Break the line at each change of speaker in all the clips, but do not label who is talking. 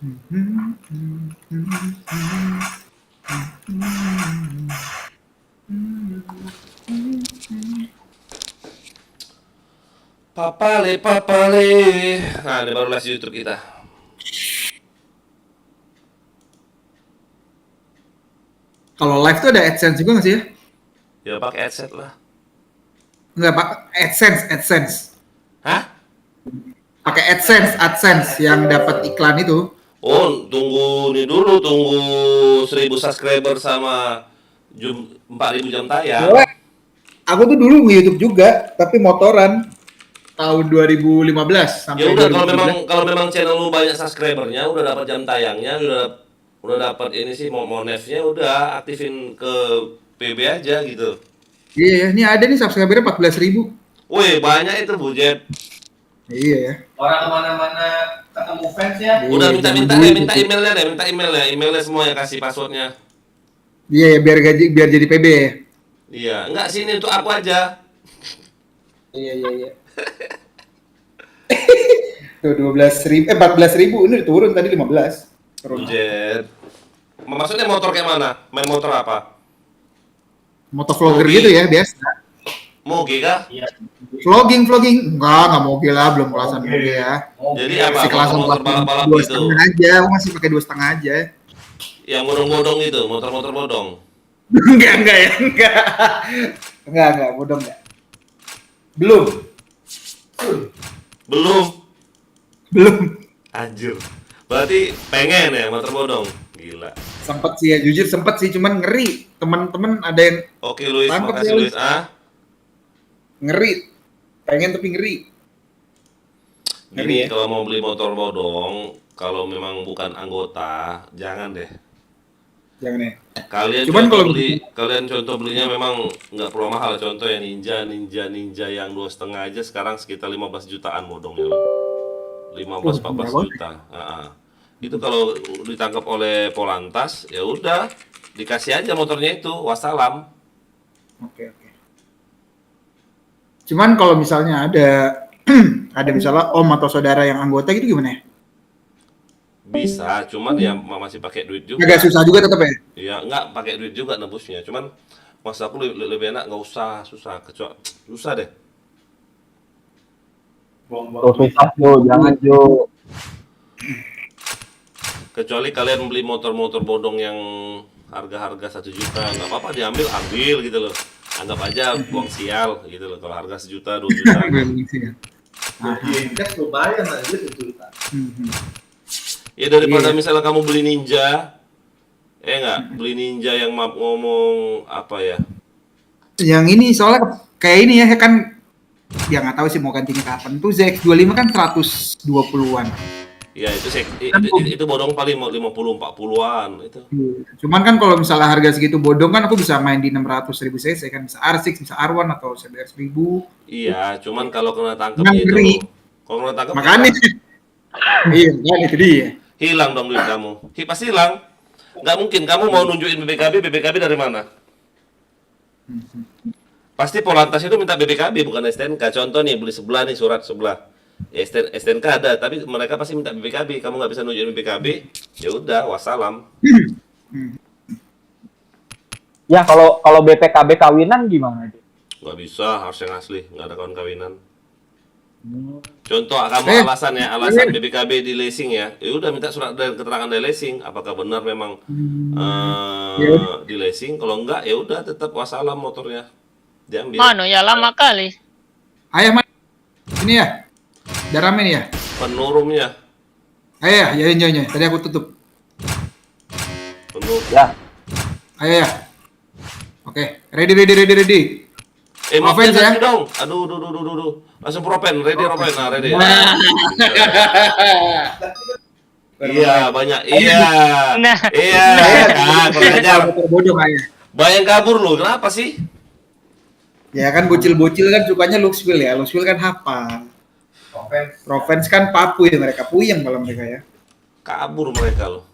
Papale, papale. Nah, ini baru live YouTube kita.
Kalau live tuh ada AdSense juga nggak sih ya?
Ya pakai headset lah.
Nggak, Pak. AdSense.
Hah?
Pakai AdSense yang dapat iklan itu.
Oh, tunggu nih dulu, tunggu 1000 subscriber sama 4000 jam tayang.
Soalnya aku tuh dulu nge-YouTube juga, tapi motoran tahun 2015
Ya
sampai
udah,
2017.
kalau memang channel lu banyak subscribernya, udah dapat jam tayangnya, udah dapat ini sih monefnya, udah aktifin ke PB aja gitu.
Iya, ini ada nih subscribernya 14.000.
Woi, banyak itu Bujet.
Iya ya.
Orang kemana-mana ketemu fans ya.
Udah
Iya,
minta
jangan
minta
duit.
emailnya semua ya, kasih passwordnya.
Iya ya, biar jadi PB ya.
Iya, enggak sini untuk aku aja.
Iya. Tuh 12.000, 14.000 ini turun tadi 15. Turun.
Bujet. Maksudnya motor kayak mana? Main motor apa?
Motovlogger
Moge.
gitu ya, biasa.
Moge kah?
Iya.
Vlogging. Enggak moge lah, belum kelasan moge ya.
Jadi apa?
Masih kelasan
Motor balap-balap
dua
gitu.
setengah aja, aku masih pakai 2,5 aja.
Yang bodong-bodong itu, motor-motor bodong.
enggak ya, enggak, bodoh enggak. Belum.
Anjir. Berarti pengen ya motor bodong. Gila.
Sempet sih ya, jujur sempet sih, cuman ngeri. Teman-teman ada yang
Oke Luis,
Tangkep
makasih
ya,
Luis.
ngeri. Pengen tapi ngeri.
Gini,
ya?
kalau mau beli motor bodong, kalau memang bukan anggota, jangan deh.
Jangan ya.
Cuman
Kalau
contoh belinya memang nggak perlu mahal. Contoh ya Ninja yang 2,5 aja sekarang sekitar 15 jutaan bodongnya loh. 15-14 juta. Itu kalau ditangkap oleh Polantas, ya udah dikasih aja motornya itu, wassalam.
Oke. Cuman kalau misalnya ada ada misalnya om atau saudara yang anggota gitu gimana ya?
Bisa, cuman ya masih pakai duit juga.
Agak susah juga tetap ya.
Iya, nggak pakai duit juga nebusnya. Cuman maksud aku lebih enak nggak usah susah deh.
Susah Jo, jangan Jo.
Kecuali kalian beli motor-motor bodong yang harga 1 juta, nggak apa-apa ambil gitu loh. Anggap aja buang sial gitu loh. Kalau harga 1 juta 2 juta.
Indeks lumayan aja 1 juta.
Ya daripada misalnya kamu beli Ninja, beli Ninja yang maaf ngomong apa ya?
Yang ini soalnya kayak ini ya kan, ya nggak tahu sih mau gantinya kapan. Tuh ZX25 kan 120-an.
Ya itu bodong paling 50-40an itu.
Cuman kan kalau misalnya harga segitu bodong kan aku bisa main di 600.000 cc kan, bisa R6, bisa R1 atau CBR 1000.
Iya, cuman kalau kena tangkap
Ngeri.
itu, kalau kena tangkap
Makanya iya, itu dia.
hilang dong duit kamu. Pasti hilang. Nggak mungkin kamu mau nunjukin BPKB dari mana? Pasti Polantas itu minta BPKB bukan STNK. Contoh nih beli sebelah nih surat sebelah. Ya, STNK ada, tapi mereka pasti minta BPKB. Kamu nggak bisa nunjukin BPKB, ya udah wassalam.
Ya kalau BPKB kawinan gimana?
Nggak bisa, harus yang asli, nggak ada kawan kawinan. Contoh kamu alasan BPKB di leasing ya udah minta surat dan keterangan dari leasing. Apakah benar memang di leasing? Kalau enggak ya udah tetap wassalam motornya diambil.
Mano ya lama kali.
Ayah mana? Ini ya. Udah rame nih ya.
Penurumnya.
Ayah, ya. Tadi aku tutup.
Penuh.
Ya.
Ayah. Oke, ready.
Offense
ya.
dong. Aduh. Langsung propen, ready. Iya, banyak. Iya.
Nah.
Iya. Kurang ajar.
Bodoh ayah.
Bayang kabur lu, kenapa sih?
Ya kan bocil-bocil kan sukanya Luxwheel ya. Luxwheel kan hafal. Provence kan papu ya, mereka puyeng kalau mereka ya.
Kabur mereka loh.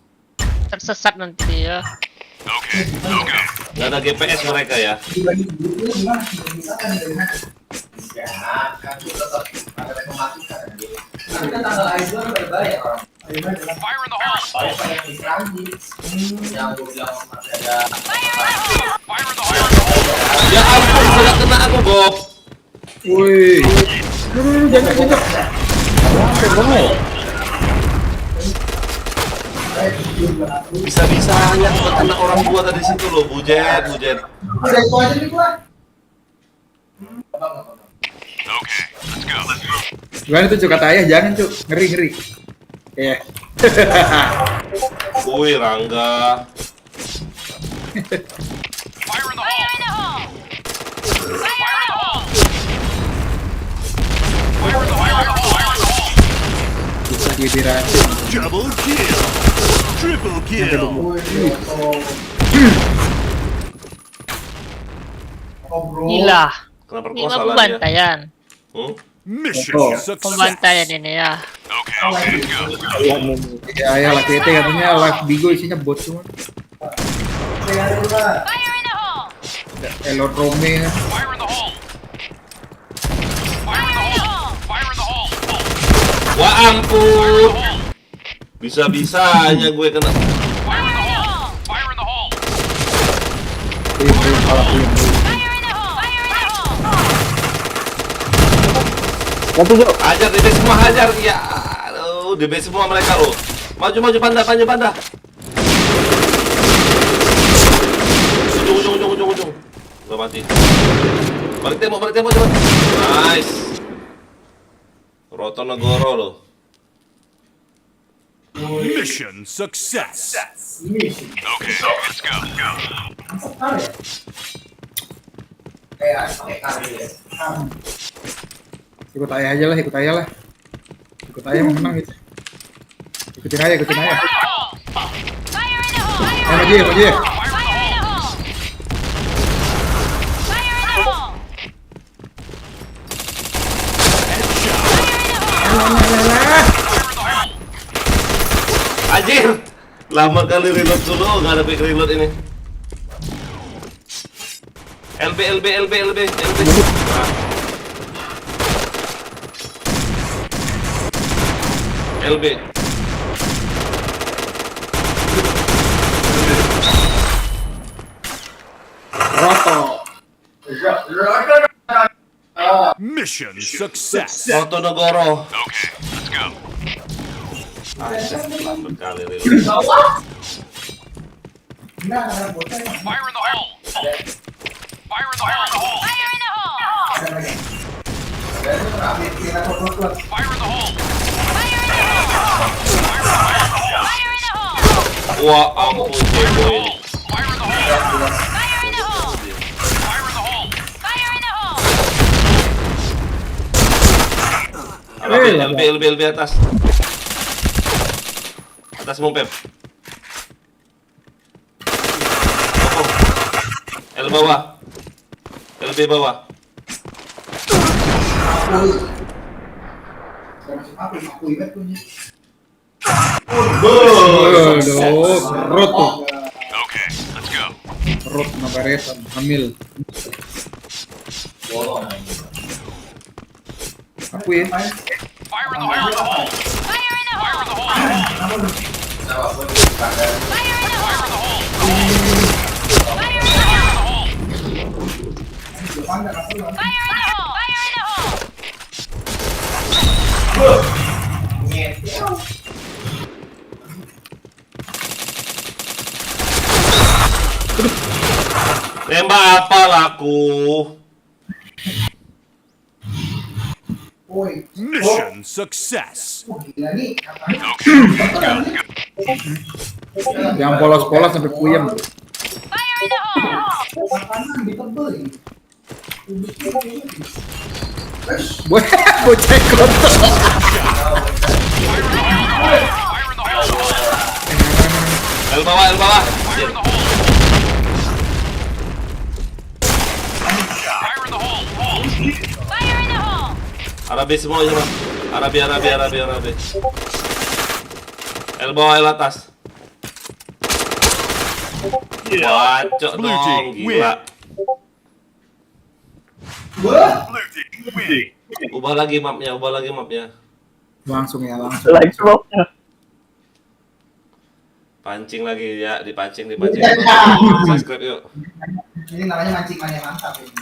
Tersesat nanti ya.
Nggak ada GPS mereka ya.
Ya, kan tetap ada matematika kan. Tapi kan tanggal lahir udah bayar orang. Yang gue bilang masih ada.
Ya ampun, sudah kena aku, Bob.
Wih. Jangan.
Bisa-bisanya aku kena orang tua tadi situ loh, bujet.
Udah itu aja nih gua.
Gimana tuh Cuk, kata ayah jangan Cuk, ngeri. Iya.
Wih, Rangga.
Bisa diracun.
Double kill. Triple kill.
Gila.
Kena
Ini
perkosa
mah
lah dia.
pembantaian.
Hmm?
Mission
Oh.
success.
Pembantaian ini ya.
Ya ayah laki itu katanya live bigo isinya bot semua. Elon Rome kan.
Wah ampun. Bisa-bisanya gue kena.
Satu Cuk.
Hajar DB semua, hajar. Ya, aduh, DB semua mereka loh. Maju panda. Ujung. Gak mati. Balik tembok coba. Nice. Rotonegoro loh.
Mission success.
Ikut ayah aja lah. Ikut ayah mau menang gitu. Ikutin ayah. Maju ya.
Anjir. Lama kali reload dulu, nggak ada quick reload ini. LB. LB.
Roto.
Mission success.
Rotonegoro. Lambat kali reload. Wah ampun, Cebo ini. LB atas. Atas mau Pep. L bawah. LB bawah.
Roto. Rot Nabaretan, Hamil. Aku ya.
Nembak apa laku?
Mission success.
Yang polos-polos sampai puyeng. Bocah kotor.
L bawah. Arabi semua aja, Bang. Arabi. L bawah, L atas. Bacok
Blue
dong,
team
gila. Ubah lagi mapnya.
Langsung ya.
Like smoke.
Pancing lagi ya, dipancing. Subscribe yuk.
Ini namanya mancing mania mantap ini.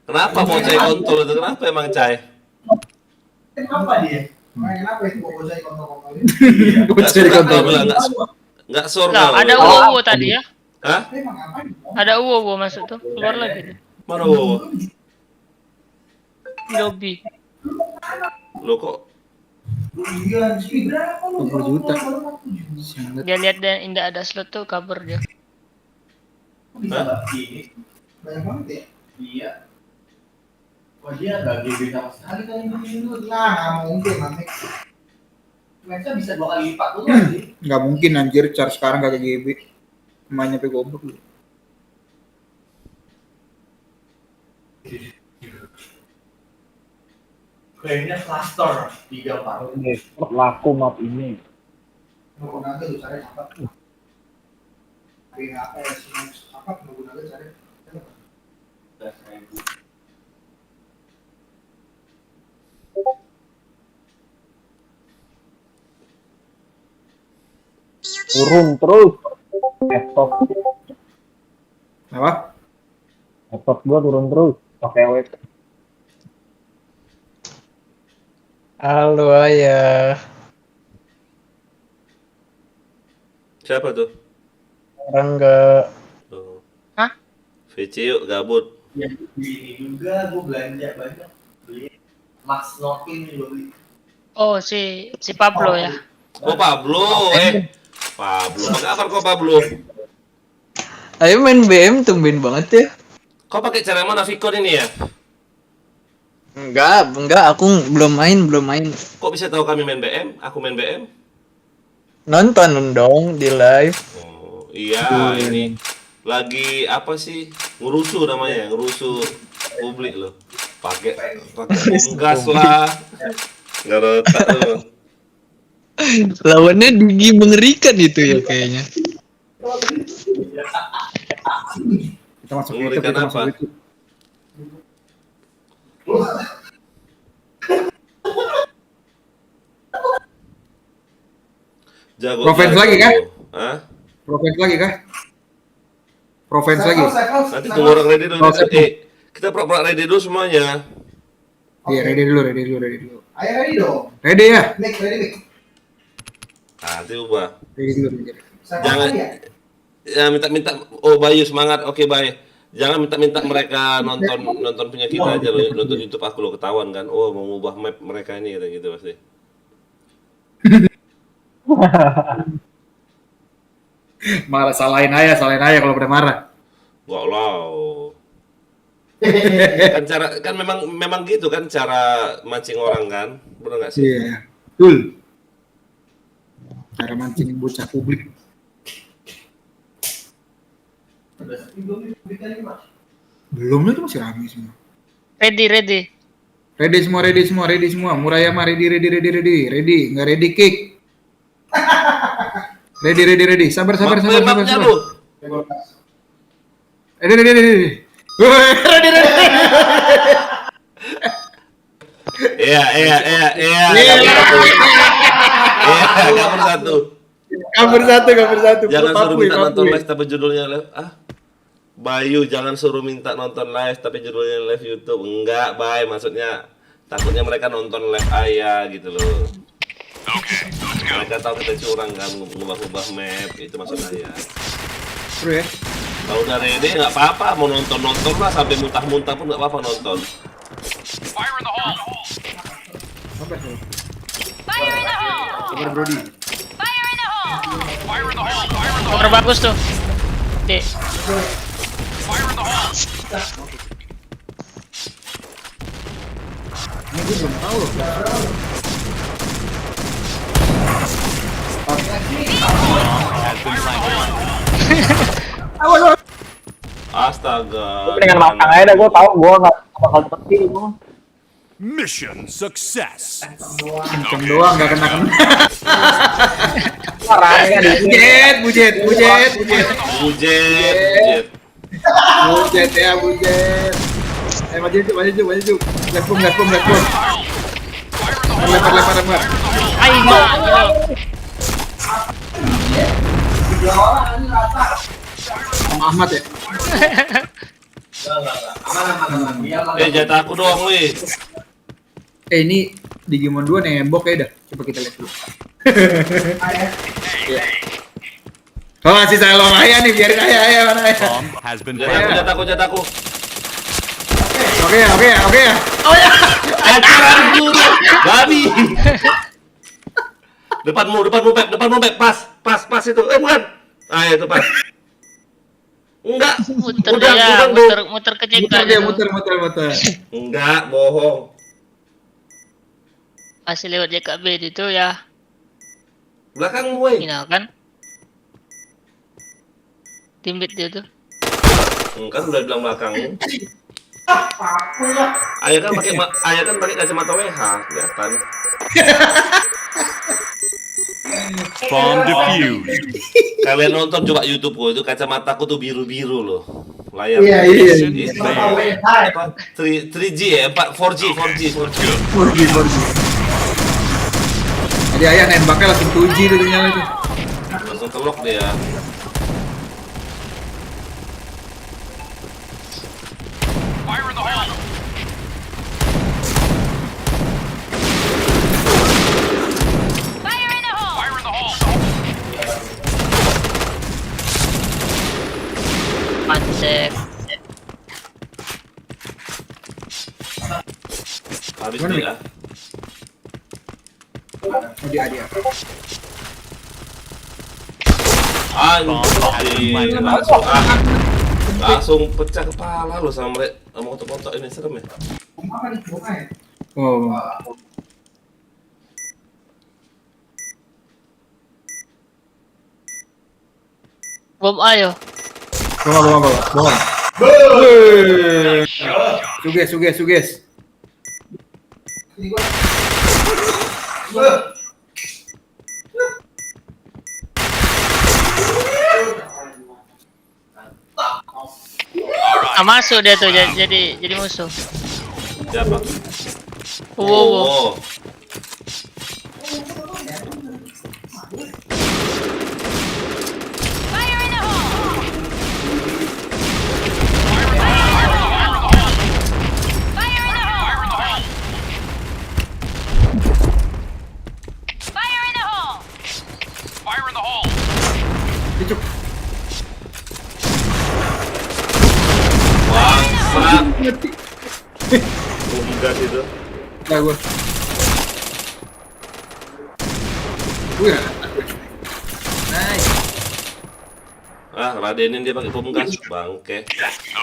Kenapa mau Cai kontol itu? Kenapa emang Cai?
Kenapa dia? Kenapa itu kok saya kontol-kontol ini?
Bocah di kantor.
Nggak sur
Lah,
kau.
ada uwo tadi ya.
Hah?
Emang ngapain?
Ada uwo masuk tuh. Keluar lagi.
Mana Wowo?
Di lobby.
Lo kok?
Iya, sih berapa lu?
20 juta.
Dia lihat dan indah ada slot tuh kabur dia.
Bisa nggak gini? Banyak banget ya? Iya. Wah dia nggak GB sama sekali kali ini dulu. Nah, nggak mungkin nanti. Mereka bisa 2 kali lipat dulu nanti.
Nggak mungkin anjir, Char sekarang kagak GB. Mainnya pe goblok.
Kayaknya cluster 3-4.
Ini laku map ini.
Nunggu naga tuh cari apa? Apa ya sih? Apa nunggu naga cari?
Turun terus. Laptop.
Apa?
Laptop gua turun terus. Pakai WP.
Halo ayah,
Siapa tuh?
orang enggak
Oh.
Hah?
VC yuk, gabut.
Ya ini juga gue belanja banyak beli Max Snorkin gue beli.
Oh, si Pablo ya.
Oh Pablo, Pablo. Pakai apa kok Pablo?
Ayo main BM tumben banget ya.
Kau pakai cara mana Vicon ini ya?
Enggak, aku belum main.
Kok bisa tahu kami main BM? Aku main BM?
Nonton dong di live.
Oh, iya ini lagi apa sih? Ngerusuh namanya, ngerusuh publik loh. Pakai gas lah. Enggak rotak loh.
Lawannya Dugi mengerikan itu ya kayaknya.
Kita masuk
Mengerikan
kita masuk
apa?
YouTube.
Jago.
Province lagi, kan?
Hah?
Province lagi kah? Province lagi.
Nanti tunggu orang ready dulu. Kita pura-pura ready dulu semuanya.
Iya, ready dulu.
Ayo ready dong.
Ready ya?
Make ready.
Nanti ubah.
Ready dulu.
Jangan ya minta-minta. Oh Bayu semangat. Oke Bayu. Jangan minta-minta mereka nonton punya kita aja loh. Nonton YouTube aku lo ketahuan kan. Oh mau ngubah map mereka ini gitu pasti.
Marah, salahin aja kalau pada marah.
Enggak lah. Kan memang gitu kan cara mancing orang kan. Benar nggak sih?
Iya, betul. Cara mancing bocah publik. Belum itu masih ramai semua.
Ready.
Ready semua. Murayama ready. Nggak ready kick. Ready. Sabar.
Mapnya lu.
Ready.
Iya. Kabur satu. Jangan suruh minta nonton live tapi judulnya live. Bayu, jangan suruh minta nonton live tapi judulnya live YouTube. Enggak, Bay. Maksudnya takutnya mereka nonton live ayah gitu loh. Mereka tahu kita curang kan, ngubah-ngubah map, itu maksud saya.
Bro ya.
Kalau udah ready nggak apa-apa, mau nonton lah sampai muntah-muntah pun nggak apa-apa nonton.
Sabar Brody.
Motor bagus tuh. Dek.
Ini gue belum tahu loh.
Astaga.
Dengan matang aja dah, gue tau gue nggak bakal seperti itu.
Mission success.
Kenceng doang nggak kena.
Orangnya di sini.
Bujet. Maju. Lepung. Lempar.
Ayo.
Dua orang ini rata.
Sama Ahmad ya.
Aman. Dia
Jatah aku doang, weh.
Ini Digimon 2 nembok ya dah. Coba kita lihat dulu. Oh, masih saya lo ayah nih, biarin ayah mana ayah.
Bomb has been
Jatahku,
planted.
jatahku.
Oke ya. Oh ya.
Ajaran guru, babi. Depanmu, Pep. Pas itu. Bukan. Ah, itu pas. Enggak.
Muter
Udah,
dia,
udah.
muter ke
Muter
JK
dia,
gitu.
muter.
Enggak, bohong.
Masih lewat JKB itu ya.
Belakang woi.
Final kan? Timbit dia tuh.
Kan udah bilang belakang. Ayah kan pakai kacamata WH, kelihatan.
Bomb defused.
Kalian nonton coba YouTube itu kacamataku tuh biru-biru loh. Layar.
Iya.
Apa? 3G ya, 4G.
Pergi. Jadi ayah nembaknya langsung 2G tuh nyala tuh.
Langsung telok dia.
Fire in the hole. Fire in the hole.
Pancek.
Habis
Mana,
dia.
Oh dia.
Langsung pecah kepala lo sama mereka motor-motor ini serem ya.
Oh.
Bom ayo.
Bawa. Suges.
Masuk dia tuh jadi musuh.
Siapa?
Wow.
Oh.
Fire in the hole.
Cicuk.
Bangsat.
Mati.
Gas itu.
Nah gue. Wih. Nice.
Radenin dia pakai bom gas, bangke.
Okay, let's go.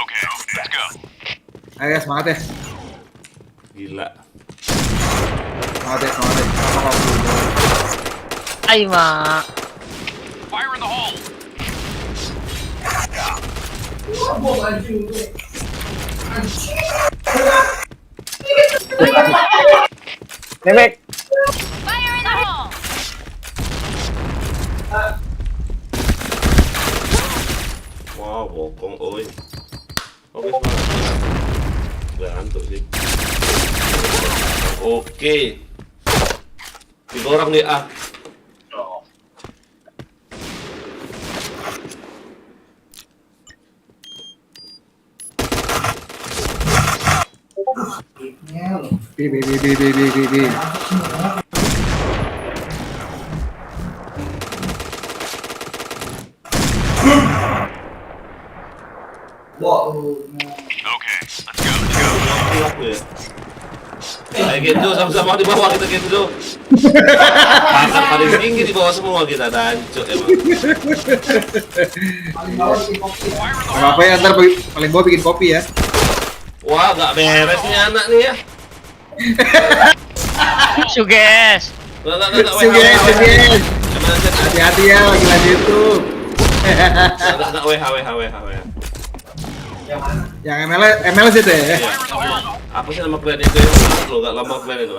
Ayo semangat ya.
Gila.
Semangat ya.
Ayo mak.
Fire in the hole.
Nemek.
Wow, bokong, oi. Oke, semangat. Udah ngantuk sih. Oke. 3 orang nih,
B.
Okay, let's go.
Aku ya. Kayak gitu, sama-sama di bawah kita gitu. Pangkat paling tinggi di bawah semua kita, dancuk emang.
Apa ya ntar paling bawah bikin kopi ya.
Wah, gak beres nih anak nih ya.
Suges.
Suges. Hati-hati ya lagi YouTube.
Gak WH.
Yang MLS itu ya.
Iya. Apa sih nama plan itu? Lo gak lama plan itu.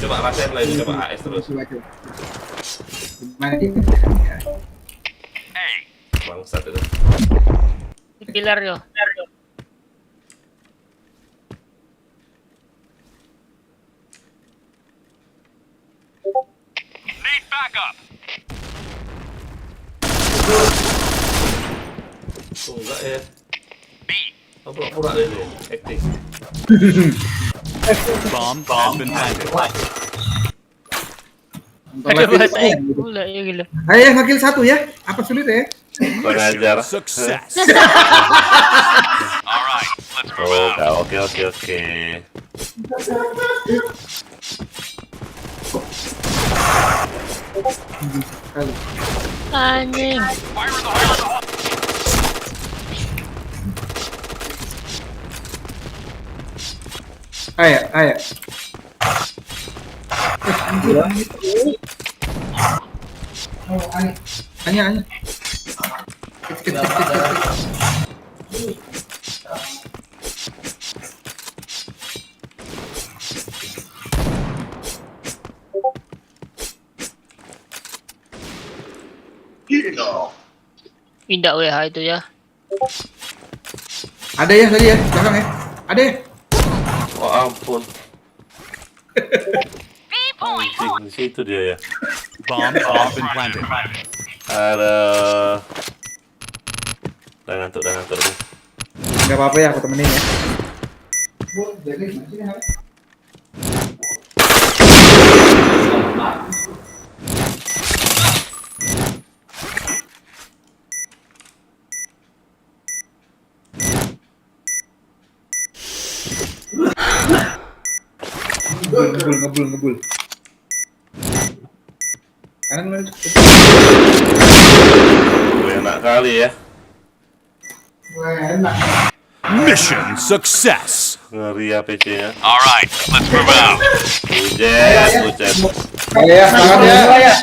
Coba rasain lagi, coba AS terus.
Coba. Gimana gitu?
Bangsat itu.
Di pilar yo.
Need backup.
Oh, enggak ya. Oh, pura-pura deh ini, acting.
Bomb has been planted.
Nonton
Ada
live itu
bahasa
keren
Inggris
gitu.
pula ya gila.
Ayo ngekill 1 ya. Apa sulit ya?
Pengajar.
Success. All right, let's move
Oh,
out.
oke.
Kali.
Anjing.
Fire in the hole.
Ayo. Hanya.
Pindah WH itu ya.
Ada ya tadi ya, belakang ya. Ada ya.
Oh ampun. Anjing, di situ dia ya.
Bomb has been planted.
Aduh. Udah ngantuk nih.
Enggak apa-apa ya, aku temenin ya. Ngebul. Kanan lu.
Enak kali ya.
Mission success.
Ngeri ya PC-nya.
All right, let's move out.
Bucet.
Ayo ya, tangan ya.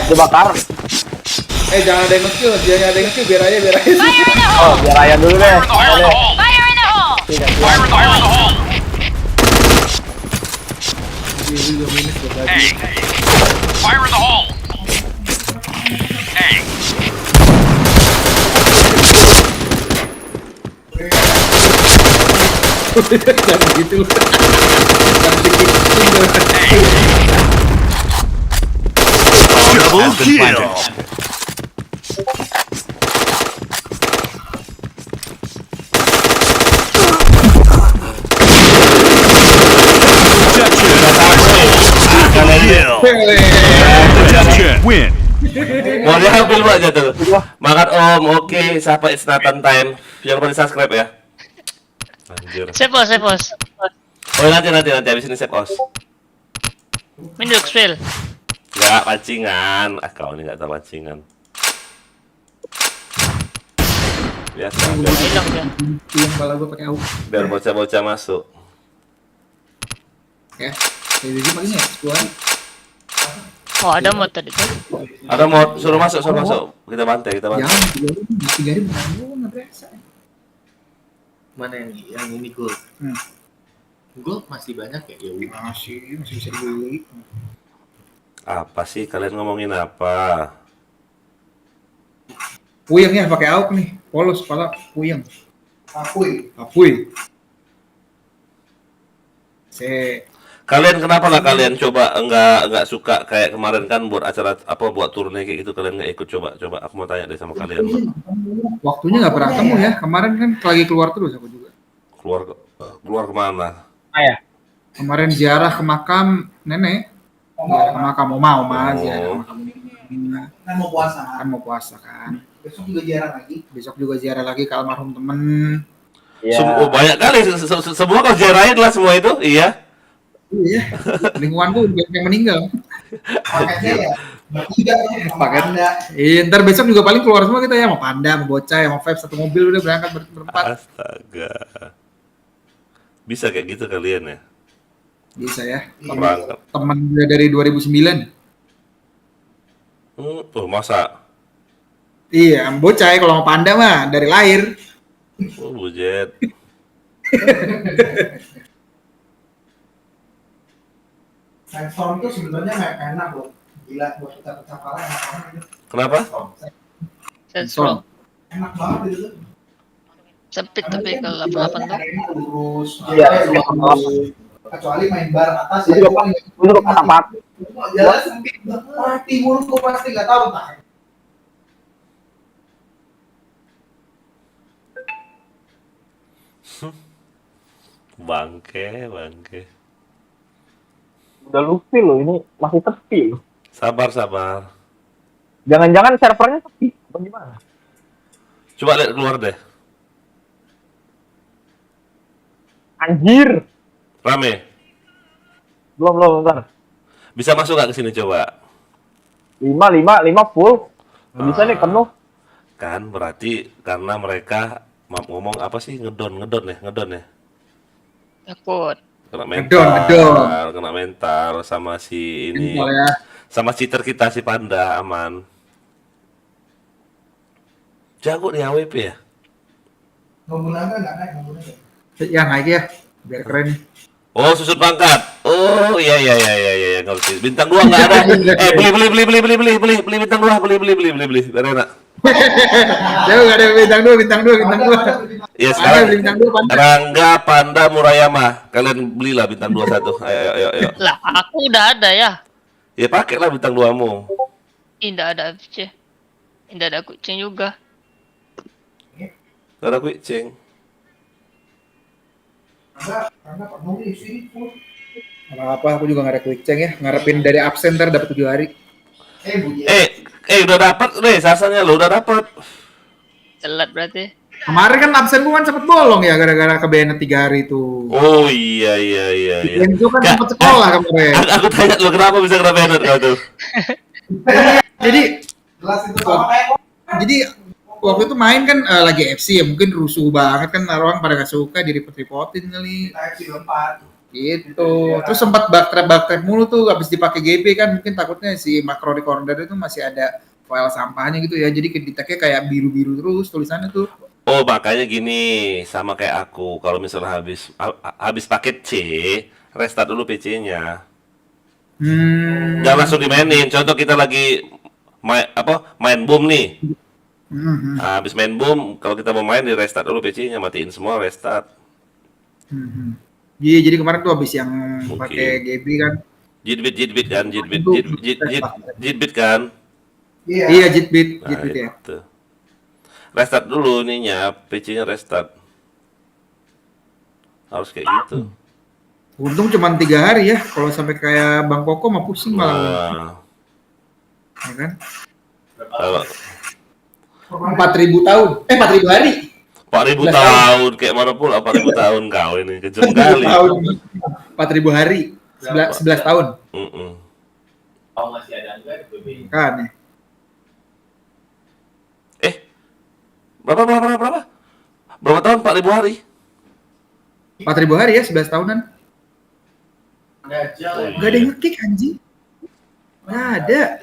Dibakar.
Jangan ada yang nge-kill, jangan ada yang nge-kill, biar aja.
Oh, biar Ryan dulu deh.
Fire in the hole.
Fire in the hole.
Fire in the hole. Hey. Fire in the hole. Hey.
Jangan gitu.
Double kill. Protection. Win.
Mau diambil Pak jatuh. Makan Om, oke. Sampai it's Nathan time. Jangan lupa di subscribe ya. Anjir.
Save os.
Oh nanti habis ini save os.
Minduk spill.
Enggak pancingan. Kau ini enggak tahu pancingan. Biasa.
Hilang dia.
Yang kepala gue pakai AUX.
Biar bocah-bocah masuk.
Ya. Jadi paling ya, 10.
Oh ada mod tadi tuh.
Ada mau suruh masuk. Kita bantai.
Jangan 3 hari bukan biasa.
Mana yang ini gold? Gold masih banyak ya? Ya
Masih bisa dibeli.
Apa sih kalian ngomongin apa?
Puyeng ya pakai AUX nih. Polos kepala puyeng. Apuy.
Kalian kenapa lah kalian coba enggak suka kayak kemarin kan buat acara buat turunnya kayak gitu kalian nggak ikut coba aku mau tanya deh sama kalian.
Waktunya nggak pernah ketemu ya. Kemarin kan lagi keluar terus aku juga.
Keluar kemana?
Ya.
Kemarin ziarah ke makam nenek. Ziarah ke makam oma ziarah ke makam nenek. Kan mau puasa kan. Besok juga ziarah lagi ke almarhum temen.
Iya.
Banyak kali semua kau ziarahin lah semua itu, iya.
Iya, lingkunganku banyak yang meninggal.
paketnya ya?
Paket. Ntar besok juga paling keluar semua kita ya, mau Panda, mau Bocah, mau Vape, satu mobil udah berangkat berempat.
Astaga. Bisa kayak gitu kalian ya?
Bisa ya.
Berangkat.
Temen gue dari 2009.
Tuh masa?
Iya, Bocah kalau mau Panda mah dari lahir.
Oh, bujet.
Sandstorm itu sebenarnya enak loh. Gila buat kita pecah pala enak banget.
Kenapa?
Sensor.
Enak banget itu.
Sempit tapi kalau 88 tuh.
Lurus.
Iya.
Kecuali main bar atas
Itu
ya.
untuk apa?
Jalan sempit banget. Timur tuh pasti nggak tahu tak.
Bangke, bangke.
Udah lupi loh, ini masih sepi loh.
Sabar, sabar.
Jangan-jangan servernya sepi, apa gimana?
Coba lihat keluar deh.
Anjir!
Rame.
Belum, bentar.
Bisa masuk nggak ke sini coba?
5 full. Nggak bisa nih, penuh.
Kan berarti karena mereka ngomong apa sih ngedon ya.
Takut.
Kena
Ngedon.
mental, kena mental sama si ini.
Mental ya.
Sama cheater kita si Panda aman. Jago nih AWP ya.
Nobunaga nggak naik Nobunaga.
Ya naik ya, biar keren.
Oh, susut pangkat. Oh, iya ngerti. Bintang 2 nggak ada. Beli bintang 2, beli. Biar enak.
Jauh gak ada bintang 2.
Ya
Ada
sekarang
bintang 2 Panda.
Rangga, Panda, Murayama. Kalian belilah bintang 2 satu. Ayo.
Lah, aku udah ada ya.
Ya pakailah bintang 2-mu.
Tidak ada FC. Tidak ada kucing juga.
Gak ada kucing.
Karena Pak Nuri sini full.
Apa aku juga gak ada quick check ya. Ngarepin dari absen ntar dapat 7 hari.
Bu
Udah dapat deh, sasanya lo udah dapat.
Telat berarti.
Kemarin kan absen gua kan sempet bolong ya gara-gara ke BN 3 hari itu.
Oh iya.
BN itu kan
Nggak,
sempet sekolah kemarin.
Aku tanya lo kenapa bisa kena banned kau tuh?
Jadi
jelas itu sama kayak
jadi waktu itu main kan lagi FC ya, mungkin rusuh banget kan, orang pada gak suka direpot-repotin kali
naik si 4.
gitu. Terus sempat backtrack mulu tuh habis dipakai GB kan, mungkin takutnya si macro recorder itu masih ada file sampahnya gitu ya, jadi kedeteknya kayak biru-biru terus tulisannya tuh.
Oh makanya gini, sama kayak aku. Kalau misalnya habis paket C, restart dulu PC-nya. Jangan langsung dimainin. Contoh kita lagi main boom nih. Nah, habis main boom, kalau kita mau main di restart dulu PC-nya, matiin semua, restart.
Iya, jadi kemarin tuh habis yang
Oke.
pakai GB kan.
Jitbit kan, jitbit kan.
Iya, jitbit
Nah,
ya.
itu. Restart dulu ininya, PC-nya restart. Harus kayak gitu.
Untung cuma 3 hari ya. Kalau sampai kayak Bang Koko mah pusing malah.
Nah,
Ya kan?
kalau
4.000 tahun. 4.000 hari.
4.000 tahun, kayak mana pula 4.000 tahun kau ini, kejam kali.
4.000 hari. 11 tahun.
Oh masih ada enggak itu
Kan ya.
Berapa tahun 4.000 hari?
4.000 hari ya, 11 tahunan.
Gajah.
Oh,
Gak ada yang nge-kick anjing. Gak ada.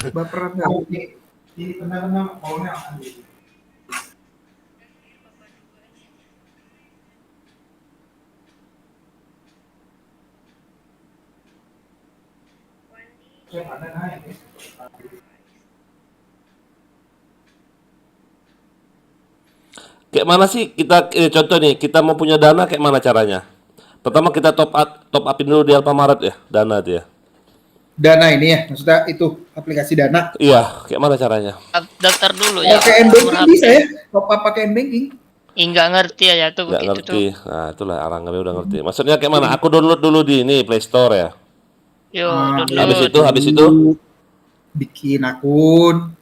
Baperan gak?
Ini benar-benar maunya ambil. Saya pada naik ya.
Kayak mana sih kita contoh nih, kita mau punya dana kayak mana caranya? Pertama kita top upin dulu di Alfamart ya, dana tuh ya.
Dana ini ya, maksudnya itu aplikasi Dana.
Iya, kayak mana caranya?
Daftar dulu ya.
Pakai M-Banking bisa ya? Top up pakai M-Banking.
Enggak ngerti ya tuh
Nggak
begitu
ngerti.
tuh.
Nah, itulah Arangga udah ngerti. Maksudnya kayak mana? Aku download dulu di ini Play Store ya.
Yo,
Habis itu
bikin akun.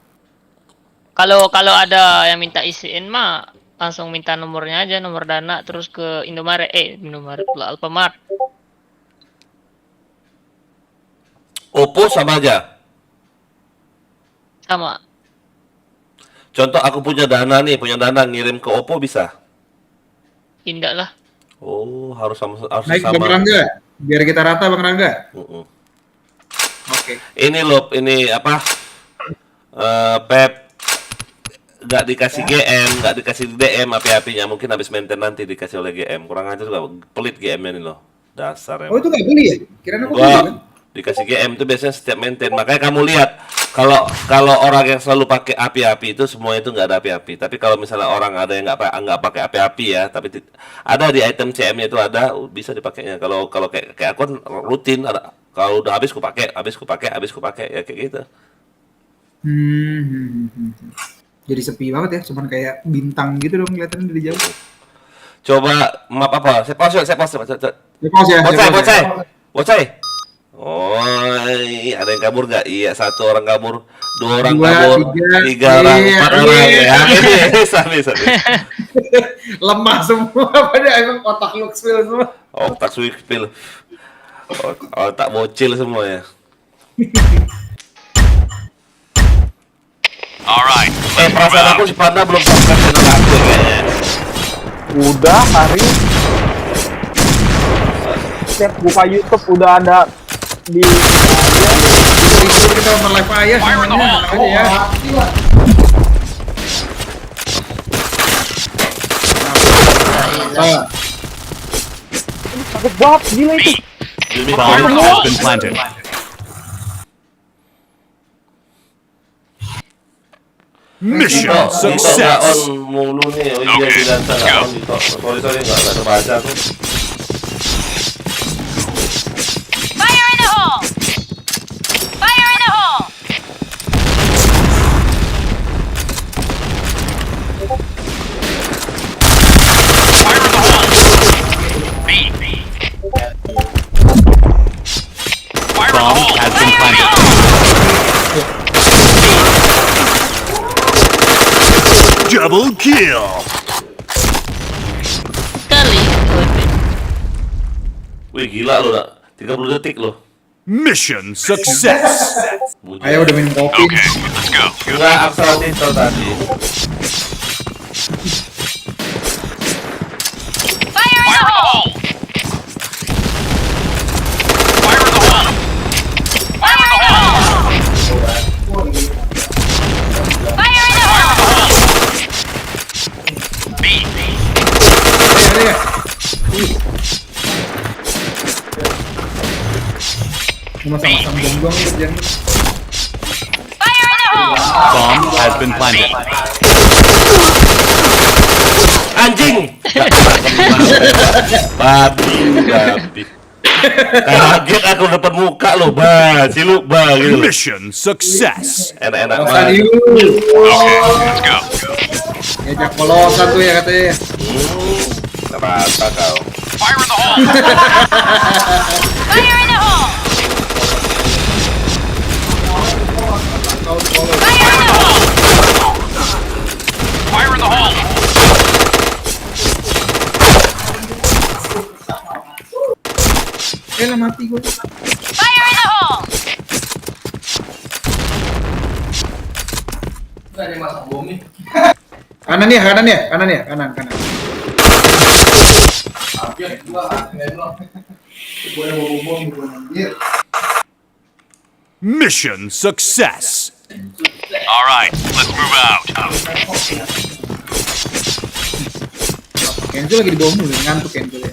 kalau ada yang minta isiin mah langsung minta nomornya aja, nomor Dana, terus ke Indomaret pula Alfamart.
Oppo sama aja.
Sama.
Contoh aku punya dana ngirim ke Oppo bisa.
Indah lah.
Oh, harus sama
Naik Bang Rangga. Biar kita rata Bang Rangga. Oke.
Ini loh, ini apa? Pep nggak dikasih GM, nggak dikasih DM api-apinya, mungkin habis maintain nanti dikasih oleh GM. Kurang aja juga pelit GM-nya ini loh. Dasar
Oh itu nggak beli ya? Kirain aku beli
Wah,
kan?
dikasih GM itu biasanya setiap maintain. Makanya kamu lihat kalau orang yang selalu pakai api-api itu semua itu nggak ada api-api. Tapi kalau misalnya orang ada yang nggak pakai api-api ya, tapi ada di item CM-nya itu ada bisa dipakainya. Kalau kayak aku kan rutin ada. Kalau udah habis ku pakai ya kayak gitu.
Jadi sepi banget ya, cuman kayak bintang gitu dong kelihatan dari jauh.
Coba map apa? Saya pause.
Di pause ya.
Bocai. Oh, iya, ada yang kabur nggak? Iya, 1 orang kabur, 2 orang
Dua,
kabur,
tiga,
3 orang,
iya,
4 orang
iya.
ya. Sabi.
Lemah semua pada emang otak lu spill semua.
Otak Swiftpil. Otak bocil semua ya.
Alright, let's move
Perasaan
out.
aku si Panda belum subscribe channel aku kayaknya.
Udah hari setiap buka YouTube udah ada di
Itu kita nonton live aja semuanya, tenang aja ya. Nah,
sakit banget gila itu.
Bomb has been planted.
Mission success. On mulu nih. Oh iya,
Okay,
tidak
let's
salah
go.
on Dito. Sorry nggak terbaca aku.
Fire in the hole! Fire in the hole!
Fire in the hole. B. Fire in the hole. Has been planted. Double kill.
Sekali.
Wih gila lo, 30 detik lo.
Mission success.
ayo udah minum kopi.
Okay, let's go.
Enggak Axel Tito tadi.
Fire in
Fire
the
in the
hole!
hole. Fire in the hole. Fire in the hole.
Fire in the
Fire in
hole!
the hole. B.
Ya. Cuma sama-sama buang-buang itu jangan.
Fire in the hole!
Bomb has been planted.
Anjing. Babi. Kaget aku depan muka lo, si lu gitu lo.
Mission success.
Enak-enak
Polosan
banget.
yuk.
Okay, let's go.
Ngejak polosan tuh ya katanya.
Apa kau?
Fire in the hole.
Fire in the hole! Fire in the hole!
Fire in the hole.
Lah mati gue.
Fire in the hole!
Kanan ya.
Mission success. All right, let's move out.
Kenzo lagi di bawah mulu, ngantuk Kenzo ya.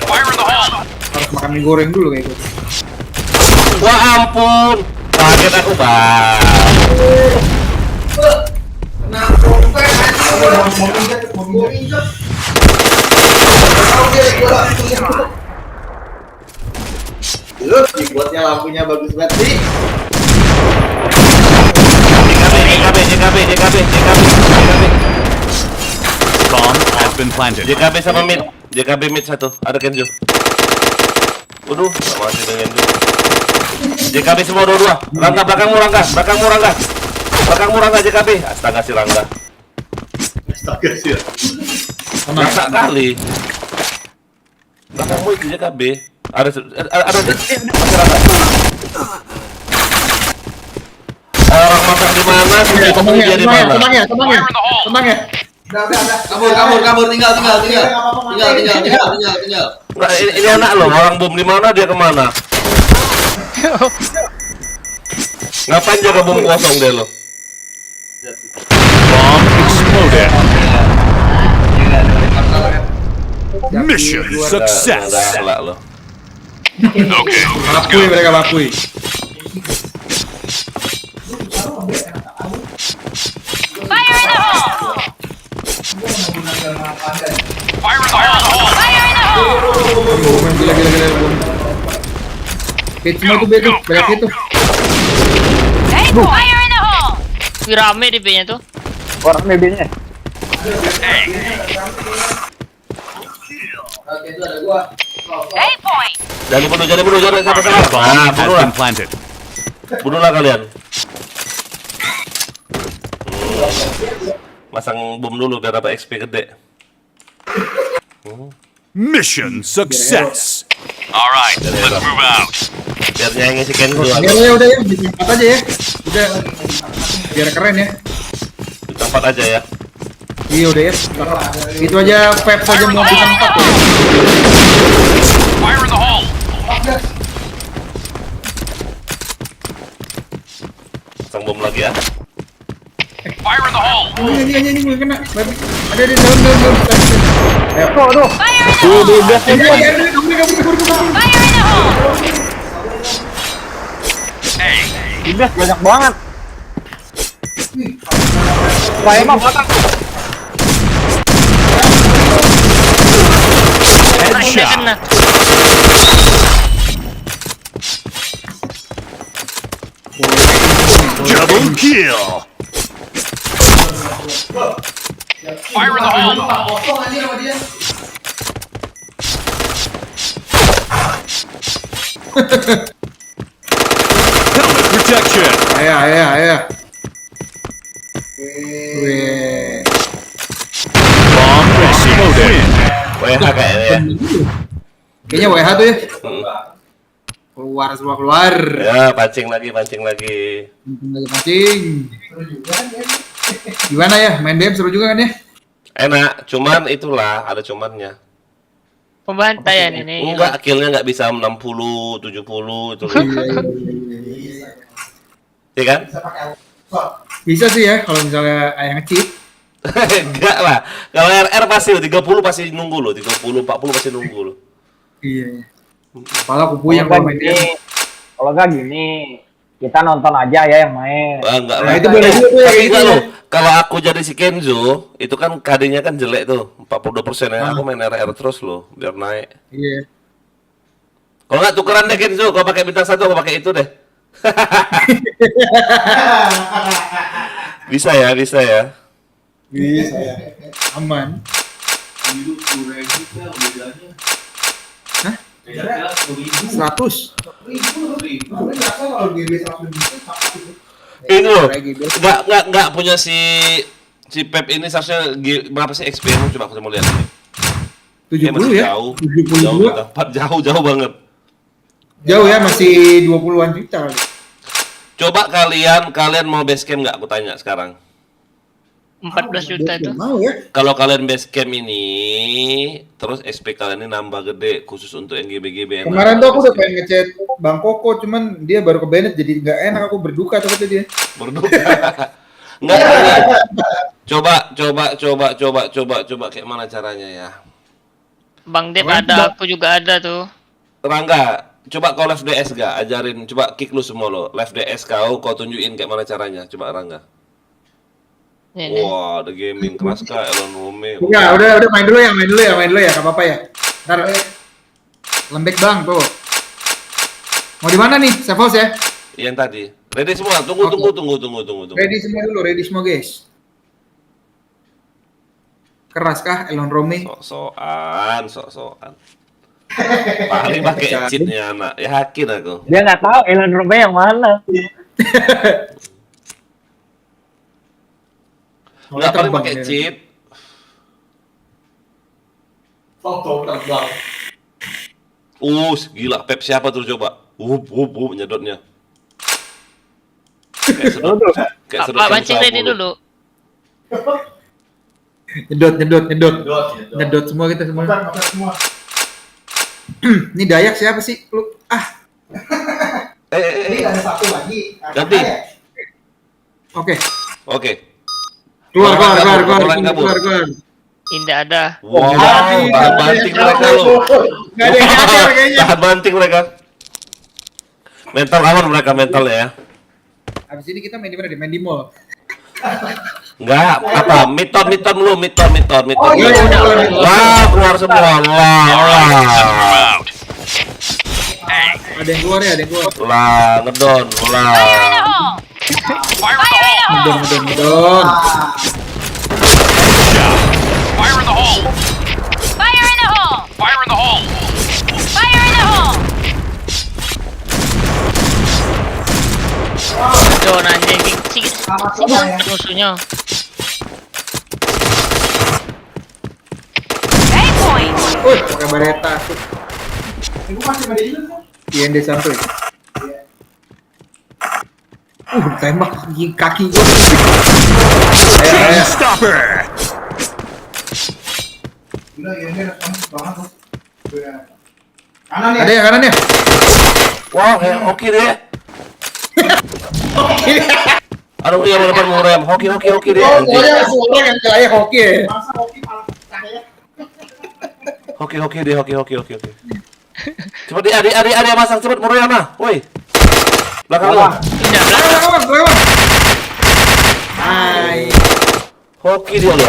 Fire in the hole.
Harus makan mie goreng dulu kayak gitu.
Wah ampun, kaget aku bang.
Dibuatnya lampunya bagus banget sih.
JKB.
Bomb has been planted.
JKB sama mid. JKB mid 1. Ada Kenzo. Waduh, masih dengan Kenzo. JKB semua 2. Rangga belakangmu Rangga JKB. Astaga si Rangga.
Astaga sih.
Masa kali. Belakangmu itu JKB. Ada masih Rangga. Orang masak di mana? Sudah ketemu dia di mana?
Tenang ya.
Kabur, tinggal.
Nah, ini anak lo, orang bom di mana dia kemana? Ngapain jaga bom kosong dia lo?
Bomb exploded. Mission success.
Salah lo.
Okay, let's go.
Mereka bakui.
Fire in the hole!
Fire in the hole.
Fire in the hole!
Gila. Hit semua tuh betul, banyak itu.
Hey, fire in the hole!
Wih, rame di B-nya tuh.
Orang BB-nya.
Oke, itu ada gua.
A point.
Jangan dibunuh, sampai sekarang.
Bomb
Nah,
has
bunuhlah.
been planted.
Bunuhlah kalian. Masang bom dulu biar dapat XP gede.
Mission success. All right, let's move out.
Biar nyanyi si Kenzo.
Ya udah ya, di tempat aja ya. Udah. Biar keren ya.
Di tempat aja ya.
Iya udah ya. Itu aja vape saja mau di tempat ya.
Fire in the hole.
Pasang bom lagi ya.
Fire in the hole.
Oh, ini gue kena. Ada di dalam. Ayo.
Aduh.
Fire in the hole.
Kabur.
Fire in the hole.
Ibas banyak banget. Saya mah batang.
Tidak kena.
Double kill. Fire in the hole.
Kosong aja sama dia.
Helmet protection.
Ayo. Wih.
Bomb exploded.
WH kayaknya ya.
Kayaknya WH tuh ya.
Hmm.
Keluar semua keluar.
Ya, pancing lagi.
Lagi pancing. Gimana ya? Main BM seru juga kan ya?
Enak, cuman itulah ada cumannya.
Pembantaian ini.
Enggak, killnya nggak bisa 60, 70 itu. Iya kan?
Bisa pakai shot.
Bisa sih ya kalau misalnya ayah nge-cheat.
Enggak lah. Kalau RR pasti 30 pasti nunggu loh, 30, 40 pasti nunggu loh.
Iya. Kepala kupu yang
Kalau
kalau main BM.
nggak gini, kita nonton aja ya yang main.
Enggak
Nah,
lah.
itu boleh juga tuh ya,
Tapi
gitu
enggak
ya.
loh. Kalau aku jadi si Kenzo, itu kan KD-nya kan jelek tuh, 42% ya. Aku main RR terus loh, biar naik.
Iya.
Kalau nggak tukeran deh Kenzo, kalau pakai bintang 1 aku pakai itu deh. Bisa ya.
Bisa ya. Aman.
Hidup 10.000 kan bedanya.
Hah?
Bedanya 10.000.
100.
10.000.
Kalau GB 100 sama gitu.
Itu loh.
Kayak gitu.
Nggak punya si Pep ini seharusnya berapa sih XP-nya? Coba aku mau lihat ini.
70
masih
ya?
jauh.
72.
Jauh banget.
Jauh ya, masih 20-an juta kali.
Coba kalian mau base camp nggak? Aku tanya sekarang.
14 juta itu.
Mau ya?
Kalau kalian base camp ini, terus SP kalian ini nambah gede khusus untuk NGB-GB.
Kemarin tuh aku udah pengen ngechat Bang Koko, cuman dia baru ke Bennett jadi nggak enak, aku berduka tuh kata dia.
Berduka. Enggak. Coba kayak mana caranya ya?
Bang Dep
Kemarin
ada, aku juga ada tuh.
Rangga, coba kau live DS gak? Ajarin, coba kick lu semua lo. Live DS kau tunjukin kayak mana caranya. Coba Rangga.
Ini.
Wah, ada gaming keras kak, Elon Romeo.
Ya, udah main dulu ya, nggak apa-apa ya. Ntar lembek Bang tuh. Mau di mana nih? Safe house ya?
Yang tadi. Ready semua. Tunggu.
Ready semua guys. Keras kah Elon Romeo?
Sok-sokan. Paling pakai cheatnya anak. Yakin aku.
Dia nggak tahu Elon Romeo yang mana.
Nggak paling
Terbang
pakai
dia.
cheat.
Foto terbang.
Gila. Pep siapa tuh coba? Nyedotnya. Kayak sedot
Apa mancing
sabu
ready
lu.
dulu.
Nyedot semua kita semua.
Makan semua.
Ini Dayak siapa sih? Lu
Ini ada satu lagi.
Ganti.
Oke.
Keluar.
Keluar.
Tidak ada.
Wow, tahan banting mereka lo.
Nggak ada yang nyadar kayaknya.
Tahan banting mereka. Mental aman mereka mentalnya ya.
Habis ini kita main di mana? Main di mall.
Enggak, apa? Miton dulu.
Oh iya.
Wah, keluar semua. Wah.
Ada yang keluar ya,
Lah, ngedon.
Fire in the hole. Fire in the hole.
Ngedon.
hole!
Fire in the hole!
Fire in the hole!
Fire in the hole!
Doon anjing. Sige musuhnya.
A point!
Wih, pakai bareta.
Ibu masih pada itu tuh.
IND sampai. Tembak kaki gue. Ayo.
Stopper!
Gila, ini respons banget tuh. Kanan ya.
Ada ya kanan ya?
Wah, oke deh. Aduh, iya benar mau rem. Hoki deh.
Oh, pokoknya orang yang kayak hoki ya.
Masa hoki malah cahaya.
Hoki. Cepat dia masang cepat mau rem ah. Woi. Belakang lu.
Pindah belakang.
Belakang. Hai.
Hoki dia lu.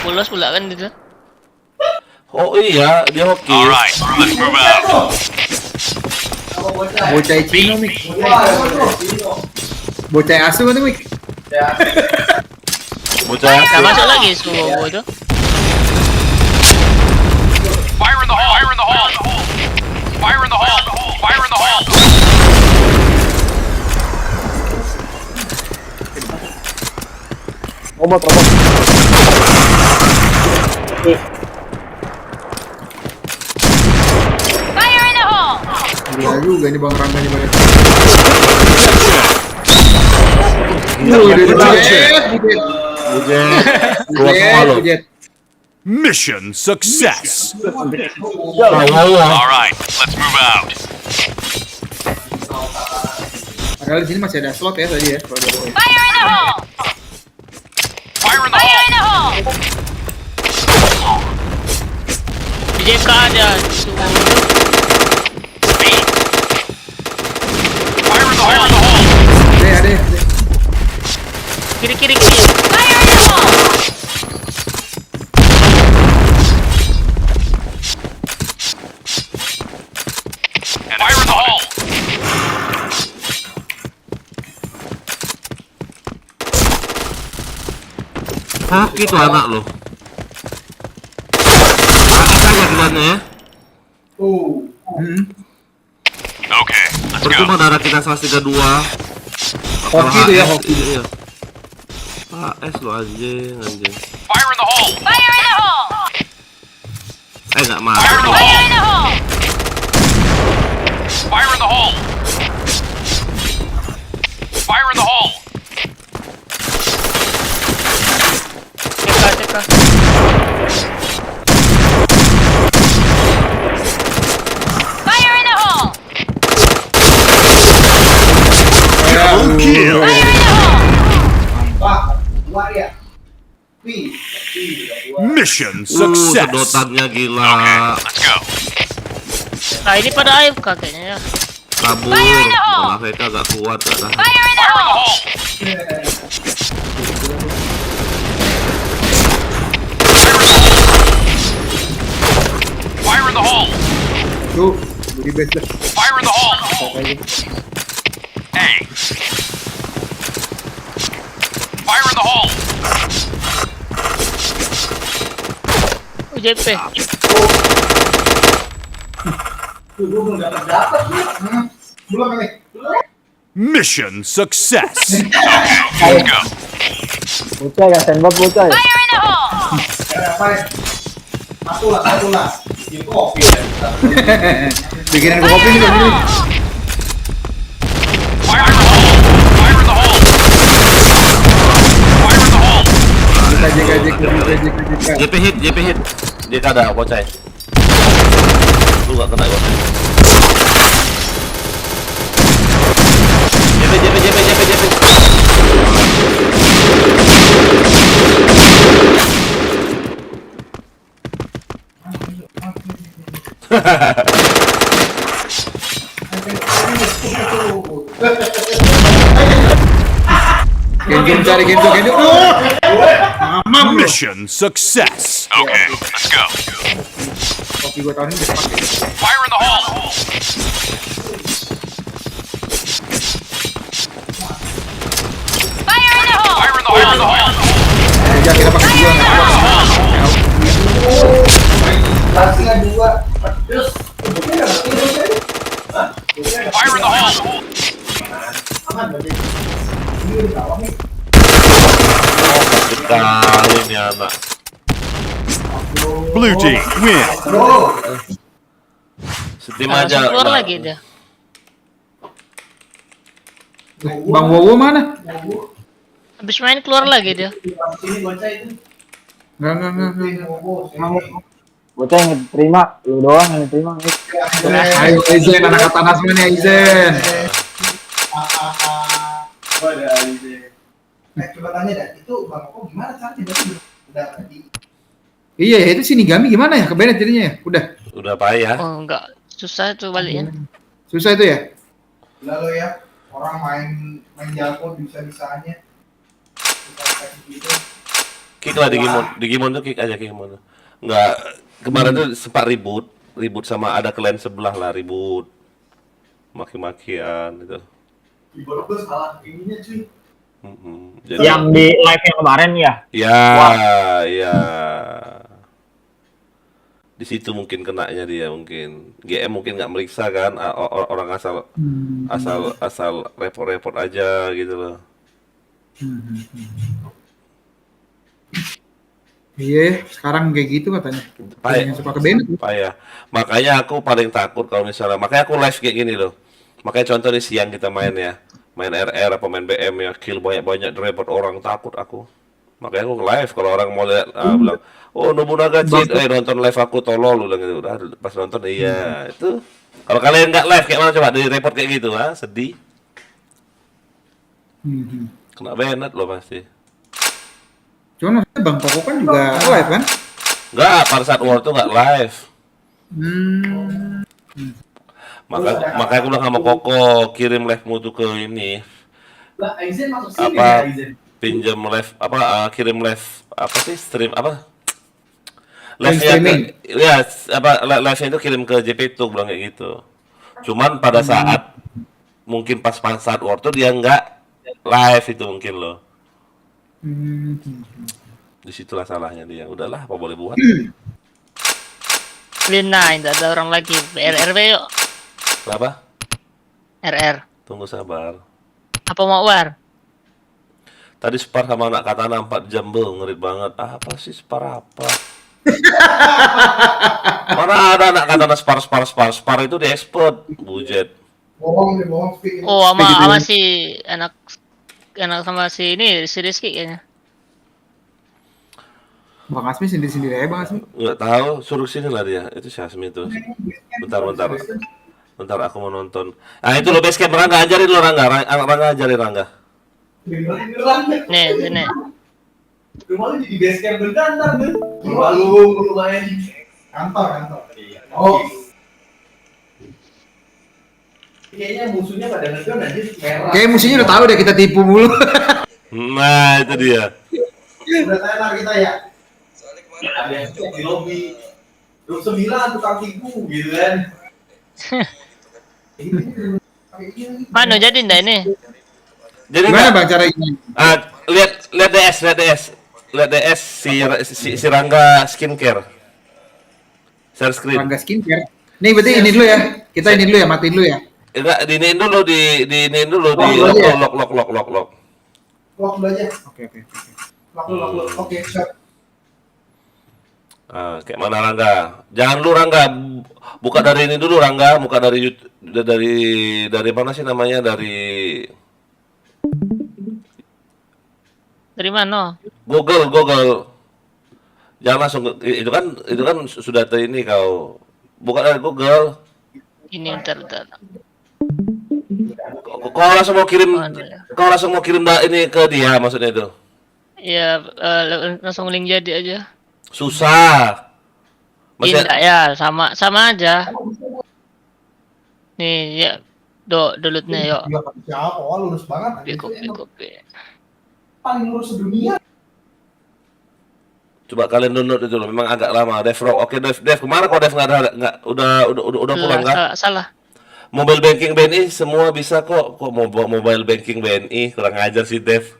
Pulos pula kan itu.
Oh iya, dia hoki.
Alright, let's move out.
Bocah Cino Mik. Bocah asu kan Mik.
Bocah.
Nah, masuk lagi suwo itu.
Fire in the hole! Fire in the hole! Fire in the hole! Fire in the hole!
Robot.
Fire in the hole!
Gila juga ini Bang Rangga di balik.
Keluar semua lu.
Mission success!
Alright,
let's move out.
Padahal di sini masih ada slot ya tadi ya. Kalau dia boleh.
Fire in the hole!
Fire in the
Fire
hole!
in the hole!
Di JK ada suwo itu.
Fire in the hole!
Ada.
Kiri.
Fire in the hole!
Fire in the hole!
Hoki tuh anak lu. Aja gimana ya?
Okay, let's go.
Percuma darah kita 132.
Hoki itu ya, hoki.
Iya. AS lu anjing.
Fire in the hole!
Fire in the hole!
Enggak mati.
Fire in the
Fire
hole!
in the hole!
Fire in the hole! Fire in the hole!
JK.
Fire in the hole!
Kill!
Fire in the hole!
Wah, luar ya. Wih.
Mission success!
Sedotannya gila.
Let's go.
Nah, ini pada air kakeknya ya.
Kabur.
Fire in the hole!
Bola mereka gak kuat gak tahan.
Fire in the
Fire in the
hole!
hole! Fire in the hole!
Tuh, budi base lah.
Fire in the hole! A. Fire in the hole!
UJP.
Belum dapat. Belum nih.
Mission success!
Ayo,
Go.
bocah yang tembak bocah ya.
Fire in the hole!
Apa ya? Satu lah. Bikin kopi ya.
Bikinan
Fire
kopi
in
nih
the
tadi.
hole!
Fire in the hole! Fire in the hole! Fire in the hole!
JK.
JP hit. Dia ada bocah. Lu gak kena bocah. JP.
Genjung cari genjung. Mamam.
Mission success! Okay, let's go.
Kopi gua tahun ini udah pakai.
Fire in the hole!
Fire in the hole!
Fire in the hole!
Ya kita pakai.
Pasti dua. Terus.
Fire in the hole!
Aman berarti. Ini udah kawan nih.
Sekali nih anak.
Blue team win.
Bro.
Setim
Nah, langsung
aja.
keluar
Nah,
lagi dia.
Bang Wowo mana?
Habis main keluar lagi dia.
Sini bocah itu.
Enggak.
Bocah yang diterima, lu doang yang diterima.
Ayo Aizen, anak kata Nasmen ya Aizen.
Wadah Aizen. Coba tanya dah, itu Bang Koko gimana caranya? Berarti udah tadi.
Iya, itu Shinigami gimana ya? Kebenet jadinya ya?
udah payah.
Oh enggak, susah tuh baliknya.
Susah itu ya?
Lalu ya, orang main jago bisa-bisanya. Gitu.
Kick lah di Gimon tuh kick aja Gimon. Enggak, kemarin tuh sempat ribut sama ada klien sebelah lah ribut. Maki-makian gitu.
Ibarat gue salah ininya cuy.
Jadi,
Yang di live yang kemarin ya.
ya. Di situ mungkin kenanya dia mungkin. GM mungkin nggak meriksa kan orang asal report aja gitu loh.
Iya, sekarang kayak gitu katanya.
Payah.
Yang suka kebenet.
Payah. Makanya aku paling takut kalau misalnya, makanya aku live kayak gini loh. Makanya contoh nih siang kita main ya, main RR apa main BM ya, kill banyak report orang, takut aku. Makanya aku live kalau orang mau lihat bilang, oh Nobunaga cheat, nonton live aku tolol lu bilang gitu. Udah pas nonton iya itu. Kalau kalian nggak live kayak mana coba di report kayak gitu, sedih. Kena banned loh pasti.
Cuman maksudnya Bang Koko kan juga live kan?
Nggak, pada saat war tuh nggak live. Makanya aku bilang sama Koko, kirim live-mu tuh ke ini.
Lah Aizen masuk sini
Apa?
ya Aizen.
Pinjam live kirim live apa sih stream apa?
Live
Live-nya
streaming.
ya live-nya itu kirim ke JP tuh bilang kayak gitu. Cuman pada saat mungkin pas saat war tuh dia nggak live itu mungkin loh. Disitulah salahnya dia. Udahlah apa boleh buat.
Lina, tidak ada orang lagi. RRW yuk.
Kenapa?
RR.
Tunggu sabar.
Apa mau war?
Tadi spar sama anak katana 4 jam ngeri banget. Apa sih spar apa? Mana ada anak katana spar itu di expert bujet.
Bohong speak.
Oh,
Begitu
sama
ya.
si anak sama si ini si Rizky kayaknya.
Bang Asmi sendiri-sendiri aja Bang Asmi.
Nggak tahu, suruh sini lah dia. Itu si Asmi itu. Bentar aku mau nonton. Nah itu lo basecamp Rangga, ajarin lo Rangga ajarin Rangga.
Nih, sini.
Rumah lu jadi base camp beneran ntar tuh. Rumah lu lumayan kantor. Oh. Kayaknya musuhnya pada ngejon aja merah.
Kayak musuhnya udah tahu deh kita tipu mulu.
Nah itu dia.
Udah tenar kita ya. Ada yang cek di lobby. Room 9 tukang tipu gitu kan.
Mana jadi ndak ini?
Jadi
Gimana
nggak-
Bang cara ini?
lihat DS si Rangga skincare. Share screen.
Rangga skincare. Nih berarti ini dulu ya. Kita ini dulu ya, matiin dulu ya.
Enggak, diinin dulu diinin dulu di
dulu aja ya?
lock.
Lock dulu aja.
Oke.
Lock. Oke, siap.
Kayak mana Rangga? Jangan lu Rangga, buka dari ini dulu Rangga, buka dari YouTube, dari mana sih namanya dari
mana?
Google. Jangan langsung itu kan sudah ini kau. Buka dari Google.
Ini ntar.
Kau langsung mau kirim
Oh, iya.
ini ke dia maksudnya itu.
Ya langsung link jadi aja.
Susah. Maksudnya,
Tidak ya, sama aja. Nih ya, downloadnya yuk.
Gila kata siapa? Oh, lurus banget.
Kopi.
Paling lurus sedunia.
coba kalian download itu loh, memang agak lama. Devrock. Oke, Dev kemana kok Dev nggak udah pulang kan?
Salah.
Mobile banking BNI semua bisa kok. Kok mobile banking BNI kurang ajar sih Dev.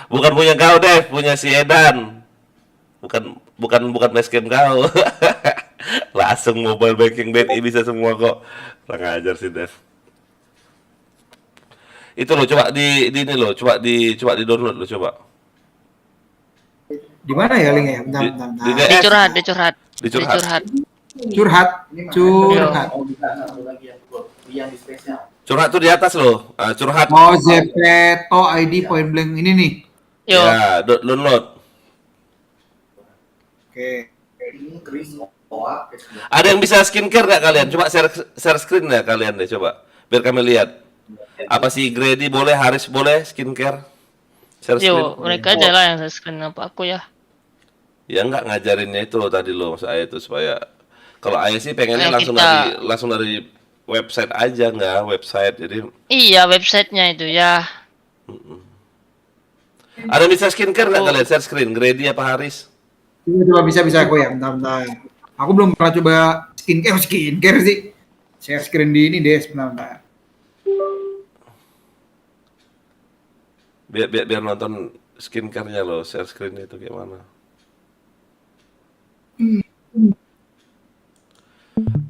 Bukan punya kau Dev, punya si Edan. bukan basecamp kau. Langsung mobile banking BNI bisa semua kok. Kurang ajar sih Dev. Itu lo coba di ini lo, coba di download lo coba.
Di mana ya linknya? Bentar,
Di,
bentar,
di
bentar.
DS.
Dicurhat.
Curhat.
Satu lagi yang di spesial.
Curhat tuh di atas lo. Curhat.
Oh, Zepeto ID point blank ini nih.
Yo.
Ya, download.
Oke.
Ini Chris Oak.
Ada yang bisa skincare nggak kalian? Coba share screen ya kalian deh coba. Biar kami lihat. Apa sih Grady boleh, Haris boleh skincare? Share screen.
Yo, mereka aja lah yang screen apa aku ya.
Ya nggak ngajarinnya itu loh tadi loh maksud ayah itu supaya kalau ayah sih pengennya
Kayak
langsung dari website aja nggak website jadi
Iya, websitenya itu ya.
ada bisa skincare nggak kalian share screen Grady apa Haris?
Coba bisa aku ya, bentar, bentar. Aku belum pernah coba skincare sih. Share screen di ini deh, bentar.
Biar nonton skincare-nya loh share screen itu gimana?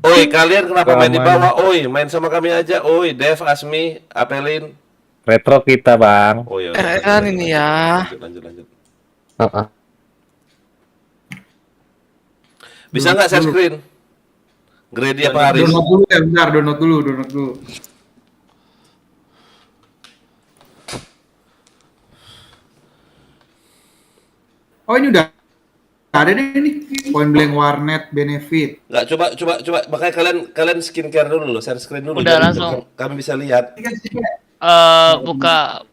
Oi, kalian kenapa main di bawah? Oi, main sama kami aja. Oi, Dev, Asmi, Apelin.
Retro kita, Bang.
Oh ya.
Kan ini ya.
Lanjut.
Heeh.
Bisa nggak share screen? Grady apa Haris?
Download dulu ya, bentar, download dulu. Oh, ini udah ada deh ini. Point blank warnet benefit.
Nggak, coba. Makanya kalian skincare dulu loh, share screen dulu.
Udah
biar
langsung.
Kami bisa lihat.
Buka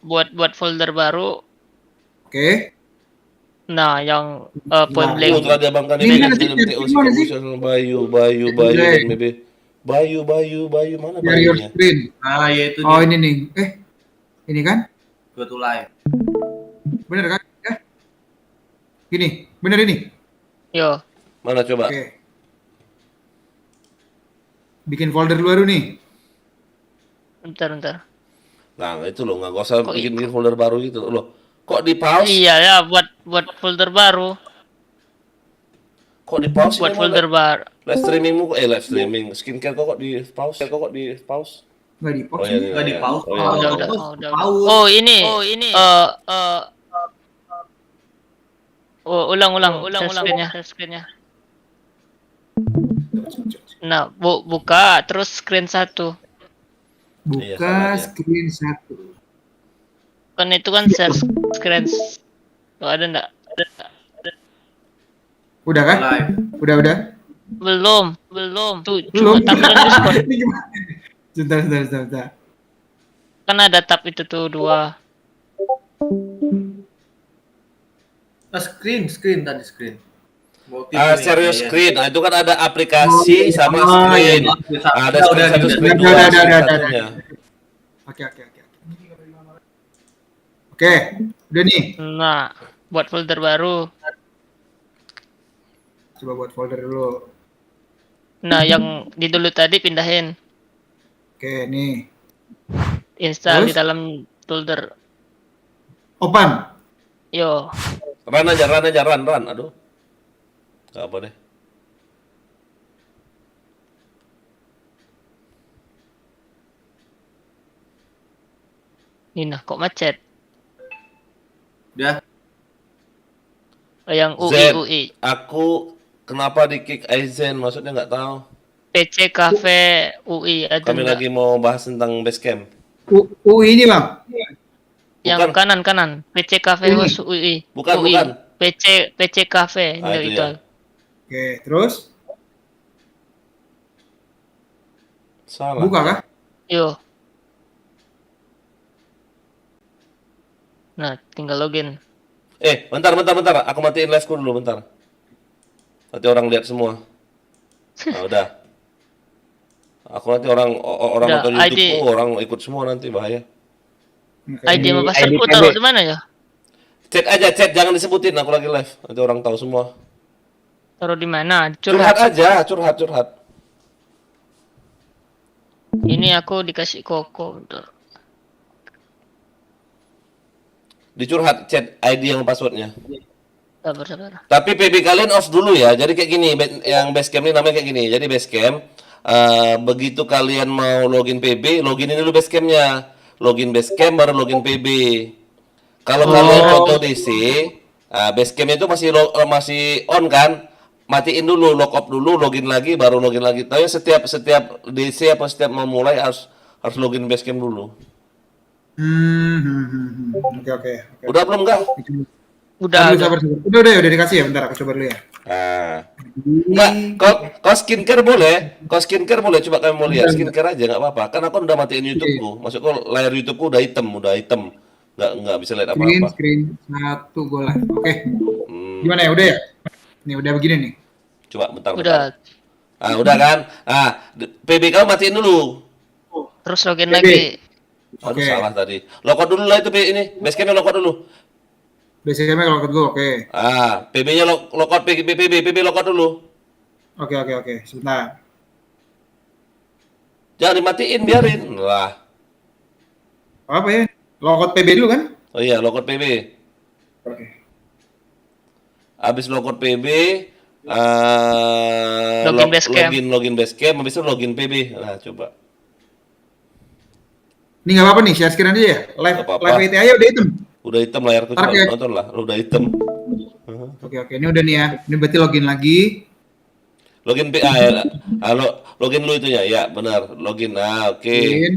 buat folder baru.
Oke.
Nah, yang point
Oh,
blank.
telah diabangkan
Ini
ini
mana sih? Gimana sih?
Bayu,
Blank.
maybe. Bayu, mana
Share your
bayunya?
screen.
Ya itu
Oh, ini nih. Ini kan?
betul live.
Bener kan? Gini, bener ini.
Yo.
Mana coba?
Oke. Bikin folder baru nih.
Bentar.
Nah, itu loh, nggak usah
Kok
bikin folder baru gitu loh. Kok di pause?
Iya ya, buat folder baru.
Kok di pause?
Buat folder baru.
Live streaming. Skincare kok di pause?
Nggak di
Oh
pause.
iya,
Nih.
Nggak di pause.
Oh, iya.
Udah. Oh, ini. Ulang share screen-nya. Nah, buka terus screen 1.
Iya,
Buka
sama aja.
screen 1.
Kan itu kan share screen. Tuh, ada enggak?
Udah kan?
Live.
Udah.
Belum. Tuh,
Belum.
cuma tampilan Discord.
Ini gimana? Sebentar.
Kan ada tab itu tuh 2.
Screen tadi screen.
Share your screen. Nah, itu kan ada aplikasi sama screen. Ada screen satu, screen dua,
Udah.
screen satunya.
Oke, udah nih.
Nah, buat folder baru.
Coba buat folder dulu.
Nah, yang di dulu tadi pindahin.
Oke, nih.
Install di
Terus?
dalam folder.
Open.
Yo.
Run aja. Aduh. Gak apa deh.
Nina, kok macet?
Udah.
Yang
Zen,
UI.
aku kenapa di kick Aizen? Maksudnya nggak tahu.
PC Cafe UI ada
Kami
enggak?
lagi mau bahas tentang Basecamp.
Ini bang.
Yang
Bukan.
kanan. PC Cafe
Ini.
UI.
Bukan,
UI.
bukan.
PC Cafe
Ah,
itu.
itu ya.
Oke, terus
Salah.
buka kah?
Yo. Nah, tinggal login.
Bentar. Aku matiin live-ku dulu, bentar. Nanti orang lihat semua. Nah, udah. Aku nanti orang
Udah,
nonton
ID.
YouTube-ku, orang ikut semua nanti bahaya.
Oke.
ID sama passwordku
ID
taruh di mana ya?
Chat aja, jangan disebutin. Aku lagi live. Nanti orang tahu semua.
Taruh di mana?
Curhat
Curhat.
aja, curhat.
Ini aku dikasih koko. Bentar.
Dicurhat chat ID yang passwordnya.
Sabar.
Tapi PB kalian off dulu ya. Jadi kayak gini, yang Basecamp ini namanya kayak gini. Jadi Basecamp, begitu kalian mau login PB, loginin dulu Basecampnya. Login Basecamp baru login PB. Kalau kalian contoh DC, Basecampnya itu masih on kan? Matiin dulu, lock off dulu, login lagi, baru login lagi. Tapi setiap DC apa setiap mau mulai harus login Basecamp dulu.
Oke.
Udah belum enggak?
Udah.
Sabar. Udah dikasih ya, bentar aku coba dulu ya.
Enggak, kau skincare boleh. Kau skincare boleh, coba kalian mau lihat. Skincare aja nggak apa-apa. Kan aku udah matiin YouTube-ku. Maksudku layar YouTube-ku udah hitam. Nggak bisa lihat apa-apa.
Screen 1 gue lah. Oke. Gimana ya? Udah ya? Nih udah begini nih.
Coba bentar.
Udah.
Udah kan? PB kamu matiin dulu.
Terus login lagi.
Aduh, salah tadi. Lokot dulu lah itu ini. Basecamp-nya lokot dulu.
Basecamp kalau gue oke.
PB-nya lokot PB lokot dulu.
Oke. Sebentar.
Jangan dimatiin, biarin. Lah.
Apa ya? Logout PB dulu kan?
Oh iya, lokot PB.
Oke.
Habis lokot PB,
Login Basecamp.
login Basecamp, habis itu login PB. Nah, coba.
Ini nggak apa-apa nih, share screen aja ya. Live
Nggak apa-apa.
live VT aja udah hitam.
Udah hitam layarku, coba
Oke.
nonton lah. Udah hitam.
Oke. Ini udah nih ya. Ini berarti login lagi.
Login login dulu itunya. Ya, benar. Login. Oke.
Login.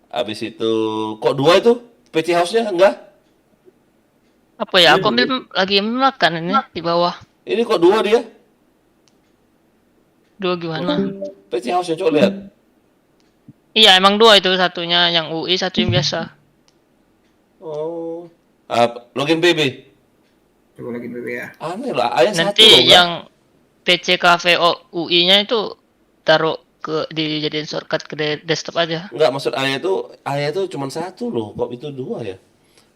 Habis itu kok 2 itu? PC house-nya enggak?
Apa ya? Aku lagi makan ini di bawah.
Ini kok 2 dia?
2 gimana?
PC house-nya coba lihat.
Iya, emang 2 itu, satunya yang UI, satu yang biasa.
Oh. Login PB.
Coba login PB ya.
Aneh lah, ayah
Nanti
satu loh, Bang.
yang PC Cafe UI-nya itu taruh dijadiin shortcut ke desktop aja.
Enggak, maksud ayah itu cuma 1 loh, kok itu 2 ya?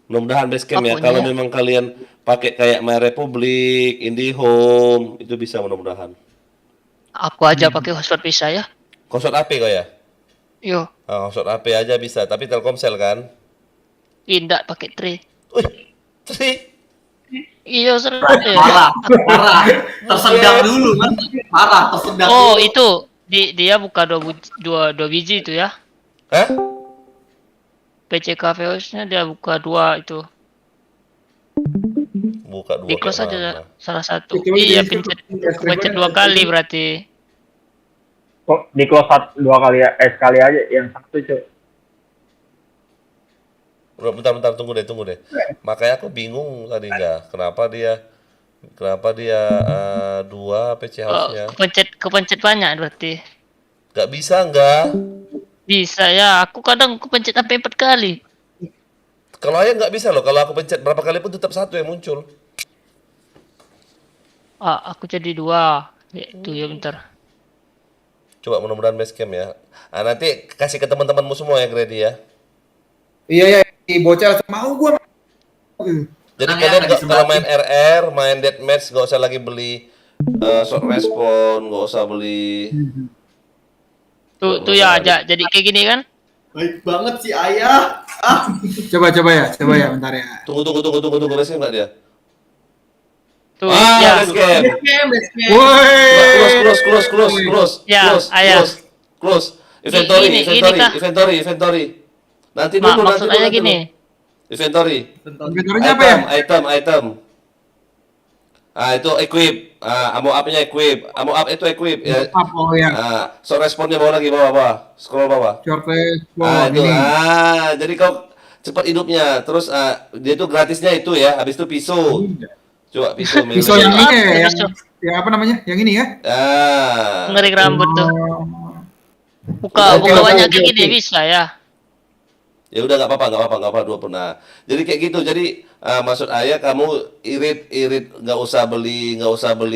Mudah-mudahan Basecamp ya,
Apanya
kalau
ya?
memang kalian pakai kayak My Republic, IndiHome, itu bisa mudah-mudahan.
Aku aja pakai hotspot bisa ya.
Hotspot AP kok ya?
Yo,
Hotspot AP aja bisa, tapi Telkomsel kan?
tidak pakai tray.
Wih, Tri,
Iya, sering.
Parah. Tersedak dulu kan. Parah, tersedak
Oh,
dulu.
itu dia buka dua biji itu ya.
hah?
PC Cafe House-nya dia buka 2 itu.
Buka 2
Di close
kayak
aja
mana?
salah satu.
Itu
Iya,
di-
pencet 2 kali berarti.
Kok di close 2 kali ya? Sekali aja yang satu cuy.
Bentar, tunggu deh. Makanya aku bingung tadi enggak, kenapa dia 2 PC
Oh,
house-nya?
kepencet banyak berarti.
Nggak bisa enggak?
Bisa ya, aku kadang kepencet sampai 4 kali.
Kalau ayah nggak bisa loh, kalau aku pencet berapa kali pun tetap 1 yang muncul.
Aku jadi 2. Itu ya bentar.
Coba mudah-mudahan Basecamp ya. Nanti kasih ke teman-temanmu semua ya, Grady ya.
Iya, bocah mau gua.
Jadi
Tenang ya,
kalian
nggak
kalau main RR, main Deathmatch nggak usah lagi beli short respawn, nggak usah beli.
Tuh ya aja jadi kayak gini kan?
Baik banget sih ayah.
Coba ya, bentar ya.
Tunggu Basecamp nggak dia?
Tuh
Ya,
ya.
Basecamp.
Woi.
Close.
Ya, ayah.
Close.
Ini kah?
Inventory. Nanti dulu,
Maksudnya gini.
Inventory.
Inventory-nya apa ya?
Item. Itu equip. Ammo up-nya equip. Ammo up itu equip. Ya.
Oh ya.
So responnya bawah. Scroll bawah.
Short respawn
Itu.
ini.
Jadi kau cepat hidupnya. Terus dia itu gratisnya itu ya. Habis itu pisau. Coba pisau melee.
Pisau yang ini ya,
Pisau.
yang apa namanya? Yang ini ya?
Ngering rambut tuh. Buka
Oke,
banyak
oke.
kayak gini bisa ya.
Ya udah nggak apa-apa dua pun. Nah, jadi kayak gitu. Jadi maksud ayah kamu irit nggak usah beli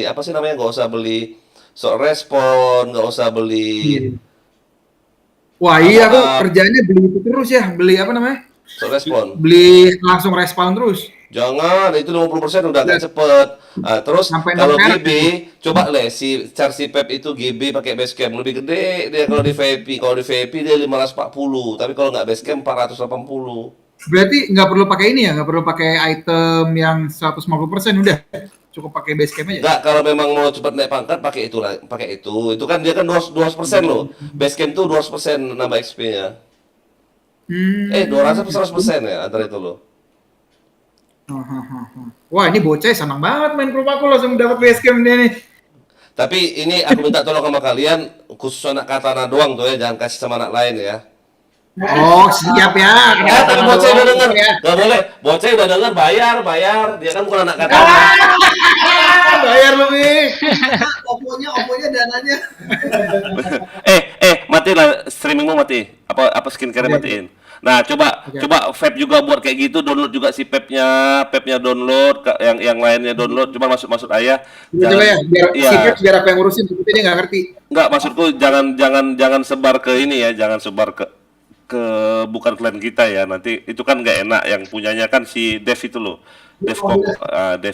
apa sih namanya, nggak usah beli short respawn, nggak usah beli
Wah iya, aku
Apa?
kerjanya beli itu terus ya, beli apa namanya?
short respawn.
Beli langsung respawn terus.
Jangan, itu 50% udah agak cepet. Terus
Sampai
kalau
6 merek
GB, coba si Pep itu GB pakai Basecamp lebih gede dia kalau di VIP. Kalau di VIP dia 540, tapi kalau nggak Basecamp 480.
Berarti nggak perlu pakai ini ya, nggak perlu pakai item yang 150%, udah cukup pakai base camp aja.
Enggak, kalau memang mau cepat naik pangkat pakai itu lah, pakai itu. Itu kan dia kan 200% loh. Base camp tuh 200% nambah XP-nya. 200 apa 100% ya antara itu loh.
Wah, ini bocah senang banget main rumahku langsung dapat base camp dia nih.
Tapi ini aku minta tolong sama kalian, khusus anak katana doang tuh ya, jangan kasih sama anak lain ya.
Oh, siap ya.
Tapi bocah udah denger ya. Gak boleh, bocah udah denger bayar. Dia kan bukan anak katana.
Bayar lebih.
Oponya dananya.
Matiin lah streamingmu, mati. Apa skincare matiin. Nah, coba vape juga buat kayak gitu, download juga si vape-nya download, yang lainnya download, cuma masuk ayah.
Coba ya, biar aku yang ngurusin, tapi dia nggak ngerti.
Enggak, maksudku jangan sebar ke ini ya, jangan sebar ke bukan klien kita ya. Nanti itu kan nggak enak, yang punyanya kan si Dev itu loh. Dev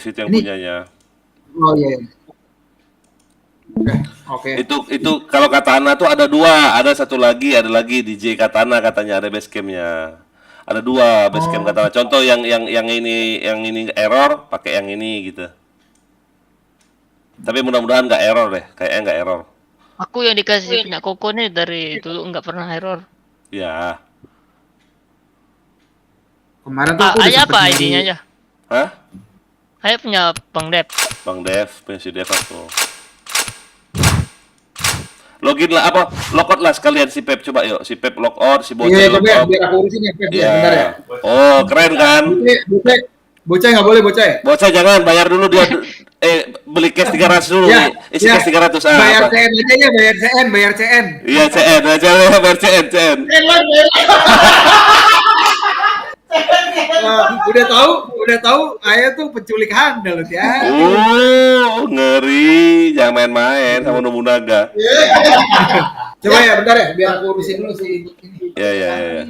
itu yang punyanya.
Oh iya. Oke.
Itu kalau Katana tuh ada dua, ada lagi DJ Katana katanya ada base camp-nya. Ada dua base camp Katana. Contoh yang ini error, pakai yang ini gitu. Tapi mudah-mudahan nggak error deh, kayaknya nggak error.
Aku yang dikasih punya Koko nih dari dulu nggak pernah error.
Ya.
Kemarin tuh aku
Ayah apa ID-nya aja?
Hah?
Ayah punya Bang Dev.
Bang Dev, punya si Dev aku. Login lah logout lah sekalian si Pep, coba yuk si Pep logout, si bocah
logout. Iya,
logout.
biar aku urusin ya Pep ya,
Iya.
bentar ya.
Oh, keren kan?
Bocah nggak boleh bocah.
Bocah jangan, bayar dulu dia beli cash 300 dulu. Isi cash 300
Bayar CN aja ya, bayar CN.
Iya, CN aja bayar CN.
Udah tahu ayah tuh penculik handal ya.
Oh, ngeri. Jangan main-main sama Nobunaga.
Coba ya, bentar ya, biar aku urusin dulu si ini.
Iya.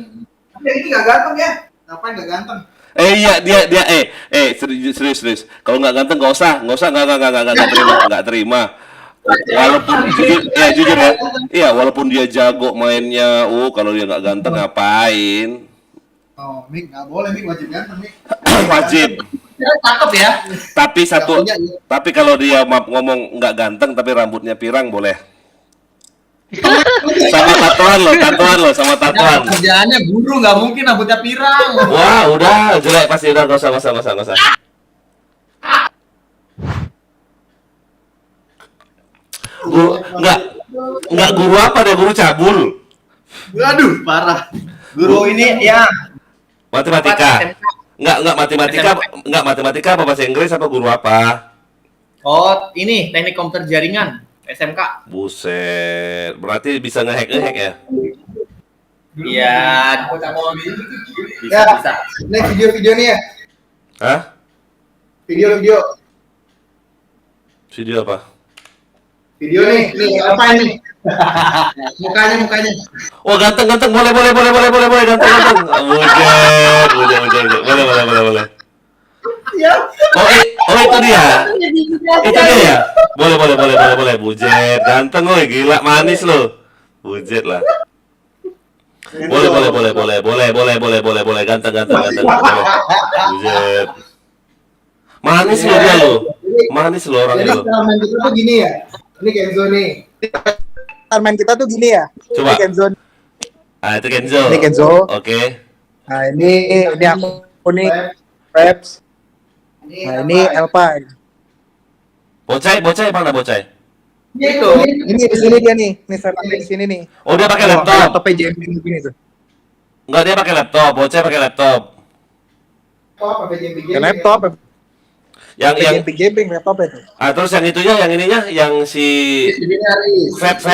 Ini nggak ganteng ya? Ngapain nggak ganteng?
Iya dia serius. Kalau nggak ganteng nggak terima. Walaupun jujur ya. Iya, walaupun dia jago mainnya, kalau dia nggak ganteng ngapain?
Oh, Mik nggak boleh, Mik wajib ganteng, Mik.
Wajib.
Cakep ya.
Tapi kalau dia ngomong nggak ganteng tapi rambutnya pirang boleh. Sama tatoan loh, sama tatoan.
Kerjaannya guru, nggak mungkin rambutnya pirang.
Wah, udah jelek pasti, udah nggak usah. Guru nggak guru apa deh, guru cabul.
Waduh, parah. Guru ini ya
Matematika. Nggak matematika apa bahasa Inggris apa guru apa?
Oh, ini teknik komputer jaringan SMK.
Buset, berarti bisa ngehack ya?
Iya. Bisa. Ini video nih ya.
Hah?
Video.
Video apa?
Video nih apa ini? mukanya.
Oh, ganteng, boleh, ganteng. Boleh.
Ya.
Oh itu dia. Ya? Boleh. Bujet, ganteng, gila, manis lo. Bujet lah. Boleh, ganteng. Bujet. Manis lo dia lo. Manis lo orangnya lo.
Jadi kita tuh gini ya. Ini Kenzo nih. Main kita tuh gini ya.
Coba.
Ini Kenzo.
Itu Kenzo.
Ini Kenzo.
Oke.
Nah, ini aku nih Preps. Nah, ini Elpa.
Bocai mana Bocai?
Ini di sini dia nih. Ini setup di sini nih.
Oh, dia pakai laptop.
Laptop JMP ini tuh.
Enggak, dia pakai laptop. Bocai pakai laptop.
Oh, pakai JMP. Laptop.
Yang
gaming laptop itu.
Terus yang itunya, yang ininya, yang si Vape.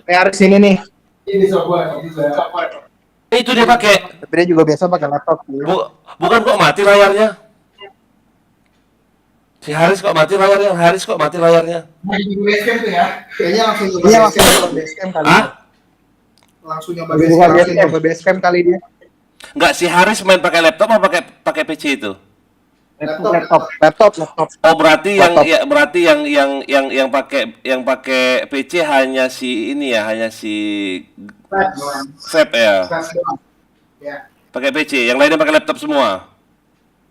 Aris ini nih. Ini
software. Itu dia pakai.
Tapi dia juga biasa pakai laptop.
Bukan kok mati layarnya. Si Haris kok mati layarnya.
Basecamp tuh ya. Kayaknya langsung ke Basecamp kali. Langsung nyoba Basecamp kali dia.
Enggak, si Haris main pakai laptop apa pakai PC itu?
Laptop.
Oh, berarti yang pakai PC hanya si ini ya, hanya si Vape ya.
Ya.
Pakai PC, yang lainnya pakai laptop semua.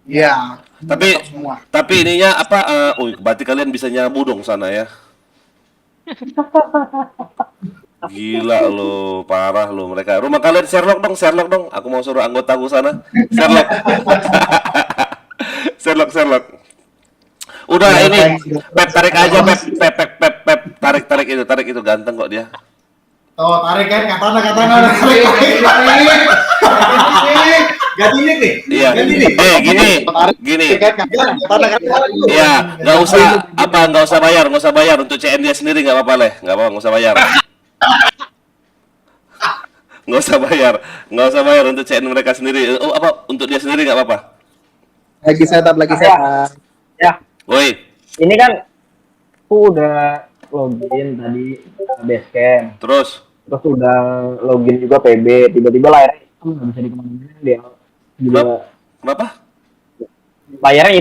Iya.
Tapi
Semua.
tapi ininya apa? Berarti kalian bisa nyabu dong sana ya. Gila lo, parah lo mereka. Rumah kalian Sherlock dong. Aku mau suruh anggotaku sana. Sherlock. Sherlock. Udah ini, Pep tarik aja Pep. Tarik itu ganteng kok dia.
Oh, tarik kan katana udah tarik. Ganti ini nih.
Iya. Gini.
Katana.
Iya, nggak usah bayar untuk CN dia sendiri nggak apa-apa leh, nggak usah bayar. Nggak usah bayar untuk CN mereka sendiri. Untuk dia sendiri nggak apa-apa.
Lagi setup.
Ya,
Woi,
ini kan aku udah login tadi Basecamp.
terus
Terus udah login juga PB, tiba-tiba layarnya hitam, nggak bisa dikemana-mana dia. Juga
kenapa?
layarnya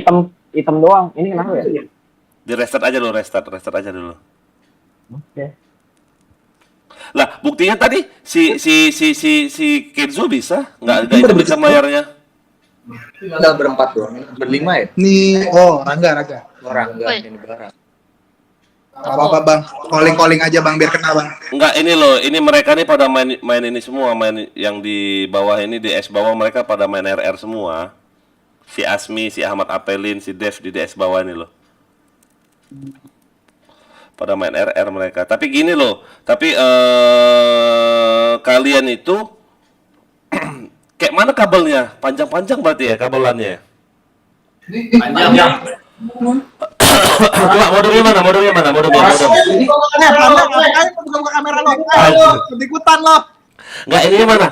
hitam doang. Ini kenapa ya?
Di restart aja dulu.
Oke.
Lah, buktinya tadi si Kenzo bisa nggak bisa layarnya.
Tinggal berempat doang. Berlima ya?
Nih, Rangga.
Orang
Woi.
enggak ini barang.
Apa Bang? Calling aja Bang biar kena Bang.
Enggak, ini loh, ini mereka nih pada main ini semua, main yang di bawah ini, di DS bawah mereka pada main RR semua. Si Asmi, si Ahmad Apelin, si Dev di DS bawah ini loh. Pada main RR mereka. Tapi gini loh, kalian itu kayak mana kabelnya? Panjang-panjang berarti ya kabelannya.
Panjang.
Coba modemnya mana? Modem.
Ini kok buka kamera lo. Ikutan lo.
Enggak, ini mana?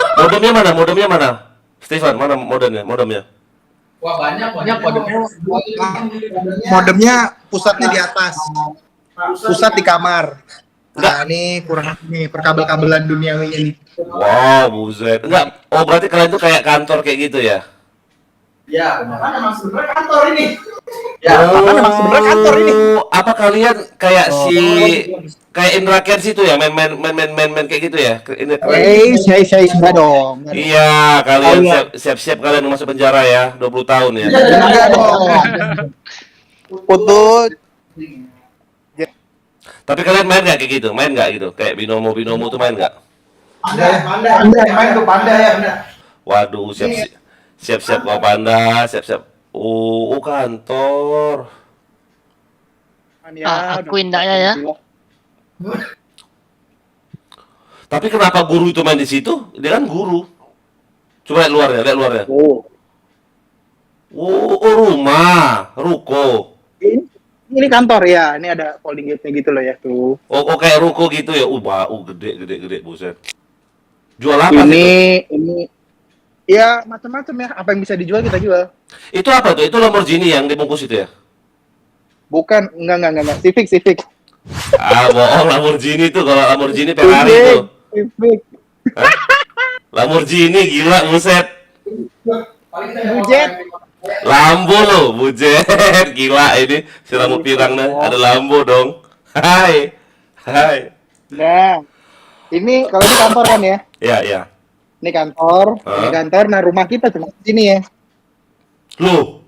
Modemnya mana? Stefan, mana modemnya?
Wah, banyak
Modemnya pusatnya di atas. Pusat di kamar. Nah, ini kurang nih perkabel-kabelan duniawi ini.
Wow, buset. Enggak, berarti kalian tuh kayak kantor kayak gitu ya?
Ya, makanya emang sebenarnya kantor ini.
Apa kalian kayak kayak Indra Kents itu ya, main kayak gitu ya?
Saya sudah dong.
Iya, kalian siap-siap kalian masuk penjara ya, 20 tahun ya.
Enggak dong. Putut.
Tapi kalian main nggak kayak gitu? Kayak binomo tuh main nggak?
Pandai, main tuh pandai ya, benar.
Waduh, siap-siap kau Panda, siap-siap. Kantor.
Aku indahnya ya.
Tapi kenapa guru itu main di situ? Dia kan guru. Coba lihat luarnya. Rumah, ruko.
Ini kantor ya. Ini ada folding gate-nya gitu loh ya tuh.
Kayak ruko gitu ya. Gede, buset. Jual apa
Ini ya macam-macam ya. Apa yang bisa dijual kita jual.
Itu apa tuh? Itu Lamborghini yang dibungkus itu ya?
Bukan, enggak. Civic.
Bohong, Lamborghini tuh. Kalau Lamborghini Ferrari tuh.
Civic.
Hah? Lamborghini gila, buset.
Bujet.
Lambo loh, bujet. Gila ini si rambut pirang nih. Ada Lambo dong. Hai.
Nah, ini kalau di kantor kan ya.
Ya.
Ini kantor. Nah rumah kita cuma di sini ya.
Loh.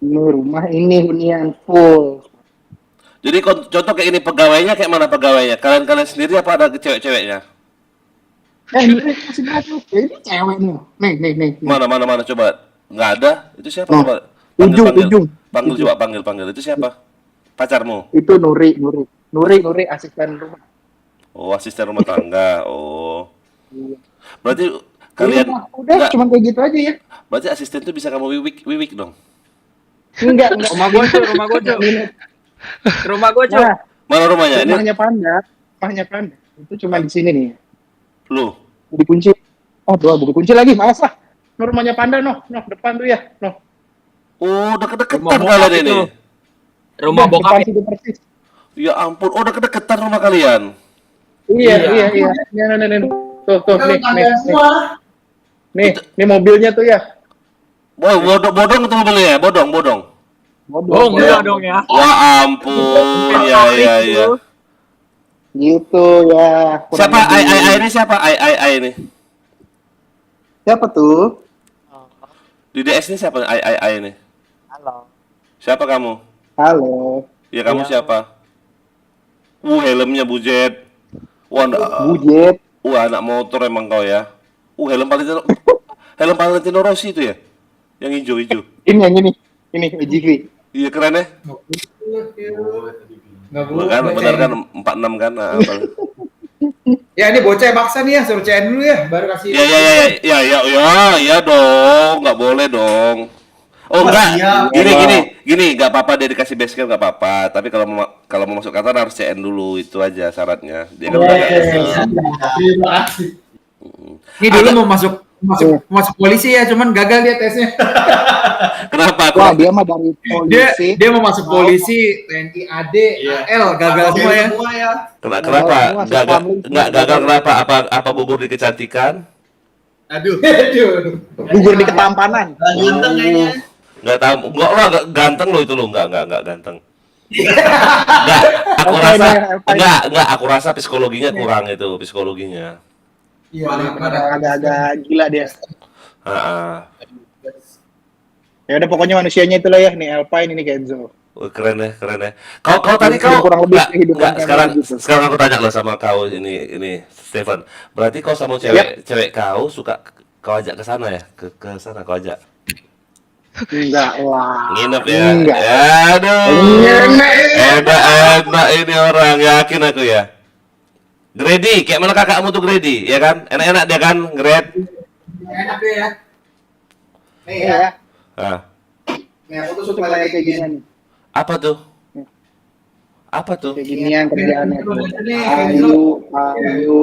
Ini rumah ini hunian full.
Jadi contoh kayak ini pegawainya kayak mana pegawainya? Kalian sendiri apa ada cewek-ceweknya?
Ini masih baru. Ini cewek nih. Nih.
Mana coba. Nggak ada. Itu siapa
Oh.
coba?
Ujung.
Panggil. Itu siapa? Pacarmu?
Itu Nuri asisten rumah.
Oh, asisten rumah tangga. Oh. Berarti kalian
Udah
enggak,
cuma kayak gitu aja ya.
berarti asisten tuh bisa kamu wiwik dong.
Enggak.
Rumah gojo. Rumah gojo.
Nah,
Mana rumahnya? Ini
rumahnya Panda. Itu cuma di sini nih.
lu.
Dikunci. Buku kunci lagi, malas lah. Rumahnya Panda depan tuh ya.
Oh, deket-deketan
Rumah bokap
kalian ini.
itu. Rumah bokap.
Depan situ persis.
Ya ampun, deket-deketan rumah kalian.
Iya. Nih. Tuh, nih. Nih mobilnya tuh ya.
Wah, bodong itu mobilnya ya? Bodong.
Bohong enggak dong ya.
Wah ampun, ya.
Gitu ya. kurang
Siapa
lebih.
ai ini siapa? Ai ini.
Siapa tuh?
Di DS ini siapa ai ini?
Halo.
Siapa kamu?
Halo.
Ya kamu siapa? Helmnya bujet.
Bujet.
Anak motor emang kau ya. Helm Valentino Rossi itu ya? Yang hijau-hijau.
Ini yang ini. Ini Jikri.
Iya keren ya. Benar kan 46 kan? Nah,
Ya ini bocah maksa nih ya, suruh CN dulu ya, baru kasih.
ya dong, nggak boleh dong. Oh enggak, gini, nggak apa-apa dia dikasih base camp nggak apa-apa. Tapi kalau mau masuk kantor harus CN dulu, itu aja syaratnya. Dia kan udah
Terima kasih. Ini dulu mau masuk polisi ya, cuman gagal dia tesnya.
Kenapa?
Wah, dia mah dari polisi.
Dia mau masuk polisi, TNI AD, AL, gagal semua ya.
Kenapa? Nggak gagal kenapa? Apa gugur di kecantikan?
Aduh.
Gugur di ketampanan.
Ganteng kayaknya.
Nggak tahu, nggak ganteng lo itu lo, nggak ganteng. Nggak, aku rasa psikologinya kurang itu, psikologinya.
Iya,
Agak-agak gila dia.
Ah.
Ya udah pokoknya manusianya itulah ya, nih Alpine ini Kenzo.
Keren ya. Kau tadi
Kurang lebih kehidupan
nggak,
kalian gitu.
sekarang aku tanya lo sama kau ini Stefan. Berarti kau sama cewek kau suka kau ajak ke sana ya? Ke sana kau ajak.
Enggak lah.
Nginep ya.
Enggak.
Aduh. Enak ini orang, yakin aku ya. Grady, kayak mana kakakmu tuh Grady, ya kan? Enak-enak dia kan, Gred.
Enak deh ya. Nih
Iya.
ya.
Ah,
Nih aku tuh
Suka
suka
kayak ginian.
apa tuh? Apa tuh?
Kayak ginian kerjaannya. Kayu.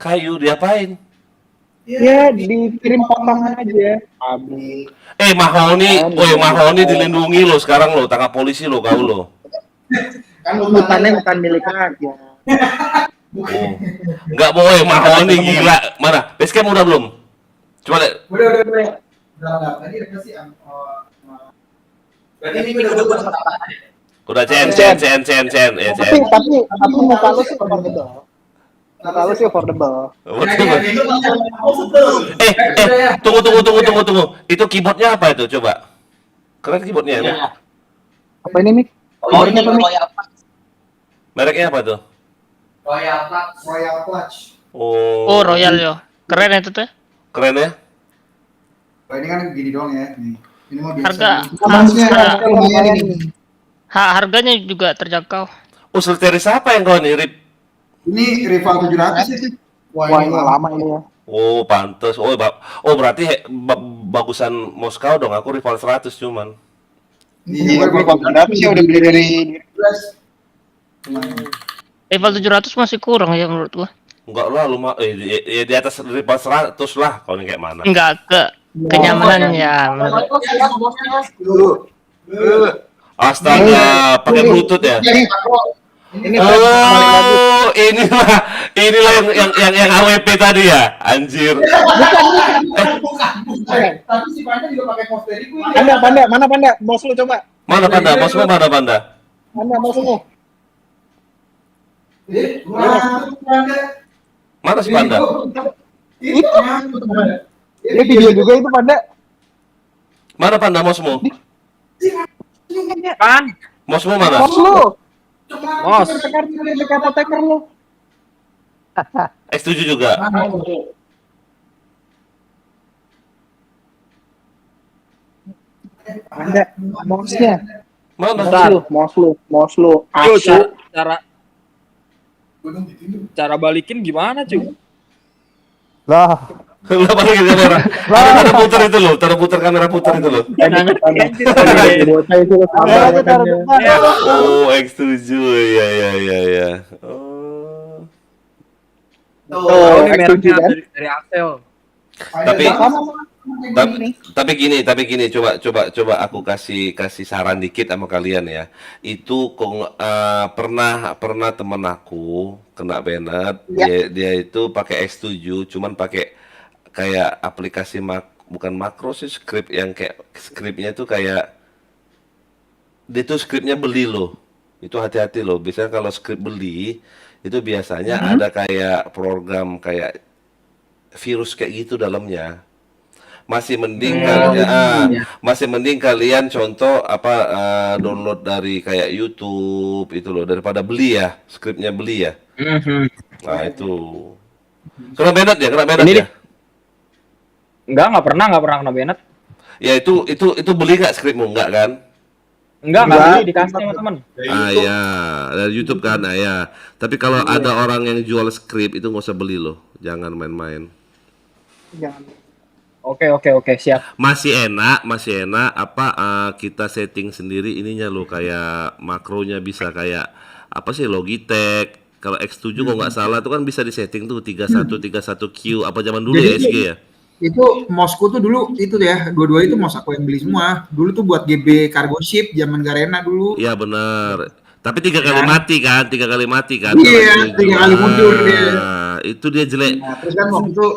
Kayu diapain?
Ya dikirim potongan aja. Abi.
Mahoni dilindungi lo sekarang lo, tangkap polisi lo kau lo.
Kan
Hutannya bukan milik rakyat.
Oh. Enggak boleh Mahoni gila. Mana? Basecamp udah belum? Coba lihat.
Udah. Udah tadi apa sih? Berarti ini udah
Udah CN.
Tapi muka lu sih affordable. Muka lu sih affordable.
Tunggu. Itu keyboardnya apa itu? Coba. Keren keyboardnya ya.
Apa ini nih? Keyboardnya apa nih?
Mereknya apa tuh?
Royal Clutch.
Oh, Royal yo. Keren itu tuh.
Keren ya?
Oh, ini kan gini doang ya. Nih. Ini mau
Harga
Lumayan ini.
harganya juga terjangkau.
Oh, series apa yang kau nih, Rip?
Ini rival 700 sih.
Wah ini lama ini ya.
Oh, pantes. Berarti bagusan Moskow dong. Aku rival 100 cuman.
Iya, gue berapa sih udah beli dari
Level 700 masih kurang ya menurut gua.
Enggak lah, di atas rival 100 lah. Kau ini kayak mana?
Enggak kenyamanan ya.
Astaga, pakai Bluetooth ya?
ini
Inilah yang AWP tadi ya, anjir.
Bukan. Tapi si Panda juga pakai posteriku ini.
Panda, mana Panda? Bos lu coba.
Mana Panda? Bosmu mana Panda?
Panda bos lu.
Mana si Panda?
Itu. Dia video juga itu Panda.
Mana Panda bosmu?
Kan?
Bosmu mana?
Bos lu.
Bos.
Apoteker lu.
X7 juga.
Panda, bosnya.
Mana?
Mos lu.
Yo,
Asu.
cara balikin gimana, cuy?
Lah,
Lah balikin kamera. Ada putar itu loh, putar kamera putar itu loh.
Bocah itu
Oh, X7 ya. Oh.
Tuh,
Ini
X7
mereknya
kan?
dari Axel.
Tapi gini, coba aku kasih saran dikit sama kalian ya. Itu pernah temen aku kena banned. Dia itu pakai X7, cuman pakai kayak aplikasi bukan makro sih, script yang kayak scriptnya tuh kayak dia tuh scriptnya beli loh. Itu hati-hati loh. Biasanya kalau script beli itu biasanya ada kayak program kayak virus kayak gitu dalamnya. Masih mending masih mending kalian contoh apa download dari kayak YouTube itu loh daripada beli ya, skripnya beli ya. Nah, itu. Kena banned ya, kena banned
Ini
ya.
Nggak pernah kena banned.
Ya itu beli nggak skripmu nggak kan?
Nggak beli, dikasih sama teman.
Ya, dari YouTube kan, ya. Tapi kalau ada orang yang jual skrip itu nggak usah beli loh, jangan main-main.
Oke, siap.
Masih enak apa kita setting sendiri ininya loh kayak makronya bisa kayak apa sih Logitech. Kalau X7 kok nggak salah tuh kan bisa disetting tuh 31Q apa zaman dulu ya SG ya.
Itu mouse-ku tuh dulu itu ya, dua-dua itu mouse aku yang beli semua. Dulu tuh buat GB cargo ship zaman Garena dulu.
Iya benar. Tapi 3 kali mati kan, 3 kali mati kan.
Iya, 3 kali mundur dia.
Itu dia jelek.
Nah, terus kan waktu itu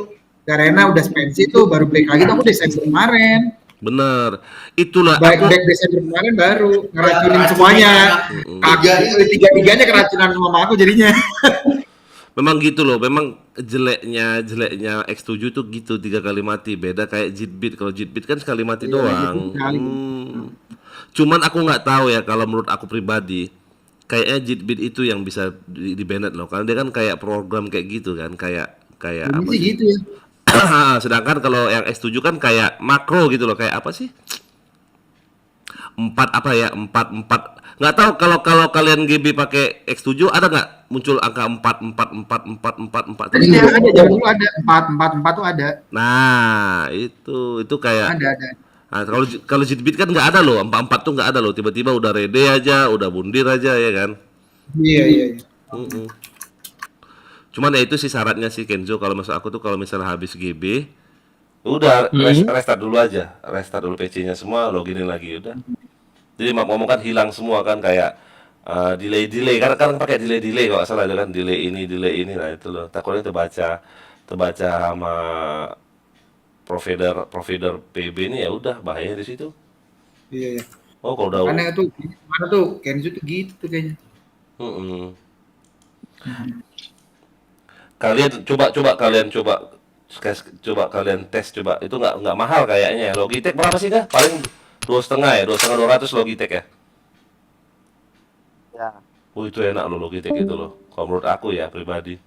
Garena udah pensi tuh baru break lagi tuh aku Desember kemarin.
Bener. Itulah
Baik Desember kemarin baru ngeracunin semuanya. Kagak tiga-tiganya keracunan sama aku jadinya.
Memang gitu loh, memang jeleknya X7 tuh gitu 3 kali mati. Beda kayak Jitbit. Kalau Jitbit kan sekali mati doang. Cuman aku nggak tahu ya kalau menurut aku pribadi. Kayaknya Jitbit itu yang bisa di banned loh. Karena dia kan kayak program kayak gitu kan, kayak apa
sih
sih?
gitu ya.
Sedangkan kalau yang X7 kan kayak makro gitu loh, kayak apa sih? 4 apa ya? 4 nggak tahu kalau kalian GB pakai X7 ada nggak muncul angka 4.
Iya ada, jam dulu ada 4 tuh ada.
Nah, itu kayak
Ada.
Nah, kalau Jitbit kan nggak ada loh, 4 tuh nggak ada loh. Tiba-tiba udah rede aja, udah bundir aja ya kan.
Iya.
Cuman ya itu sih syaratnya sih Kenzo kalau masuk aku tuh kalau misalnya habis GB udah restart dulu aja. Restart dulu PC-nya semua, loginin lagi udah. Jadi ngomong kan hilang semua kan kayak delay kan pakai delay kalau nggak salah kan delay ini nah itu loh. Takutnya terbaca sama provider PB ini ya udah bahaya di situ.
Iya.
Oh kalau udah
Karena itu mana tuh Kenzo tuh gitu tuh kayaknya.
Kalian coba kalian tes coba itu nggak mahal kayaknya ya. Logitech berapa sih dah? Paling 2,5 ya, 200 Logitech ya.
Ya.
Oh itu enak loh Logitech itu loh. Kalau menurut aku ya pribadi.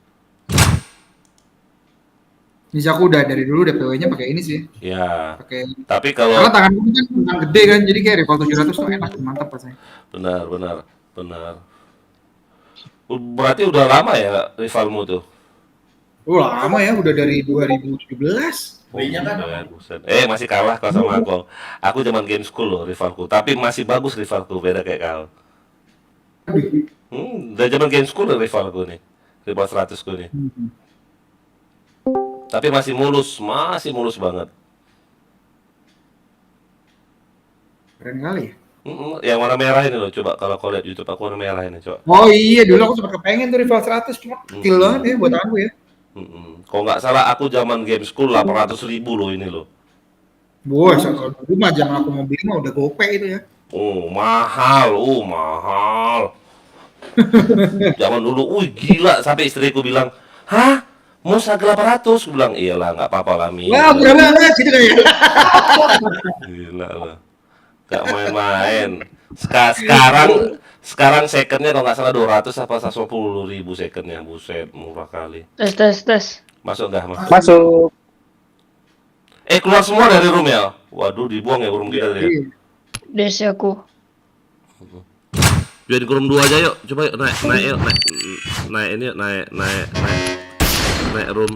Ini aku udah dari dulu DPW-nya pakai ini sih.
Ya.
Pakai.
Tapi kalau
Karena tanganku kan tangan gede kan, jadi kayak Rival 700 tuh enak, mantap rasanya.
benar. Berarti udah lama ya rivalmu tuh?
Lama ya, udah dari 2017.
Belinya kan
Buset. Masih kalah kau sama aku. Aku zaman game school loh rivalku, tapi masih bagus rivalku, beda kayak kau. Dari zaman game school loh rivalku nih. Rival 100 ku nih. Tapi masih mulus banget.
Keren kali ya.
Yang warna merah ini loh, coba kalau kau lihat YouTube aku warna merah ini, coba.
Oh iya, dulu aku sempat kepengen tuh Rival 100, cuma kecil banget ya buat aku ya.
Kalau nggak salah aku zaman game school 800.000 loh ini loh.
Wah, kalau dulu mah zaman aku mau beli mah udah gope itu ya.
Mahal. Zaman dulu, gila sampai istriku bilang, hah? Mau harga 800? Aku bilang, iyalah nggak apa-apa lah Mi.
Wah, murah banget gitu kan ya.
Gila lah. Gak main-main. Sekarang secondnya kalau nggak salah 200 apa 150.000 secondnya. Buset, murah kali.
Tes.
Masuk nggak?
Masuk.
Keluar semua dari room ya? Waduh, dibuang ya room kita ya.
Desi aku.
Join ke room 2 aja yuk. Coba yuk naik yuk. Naik room.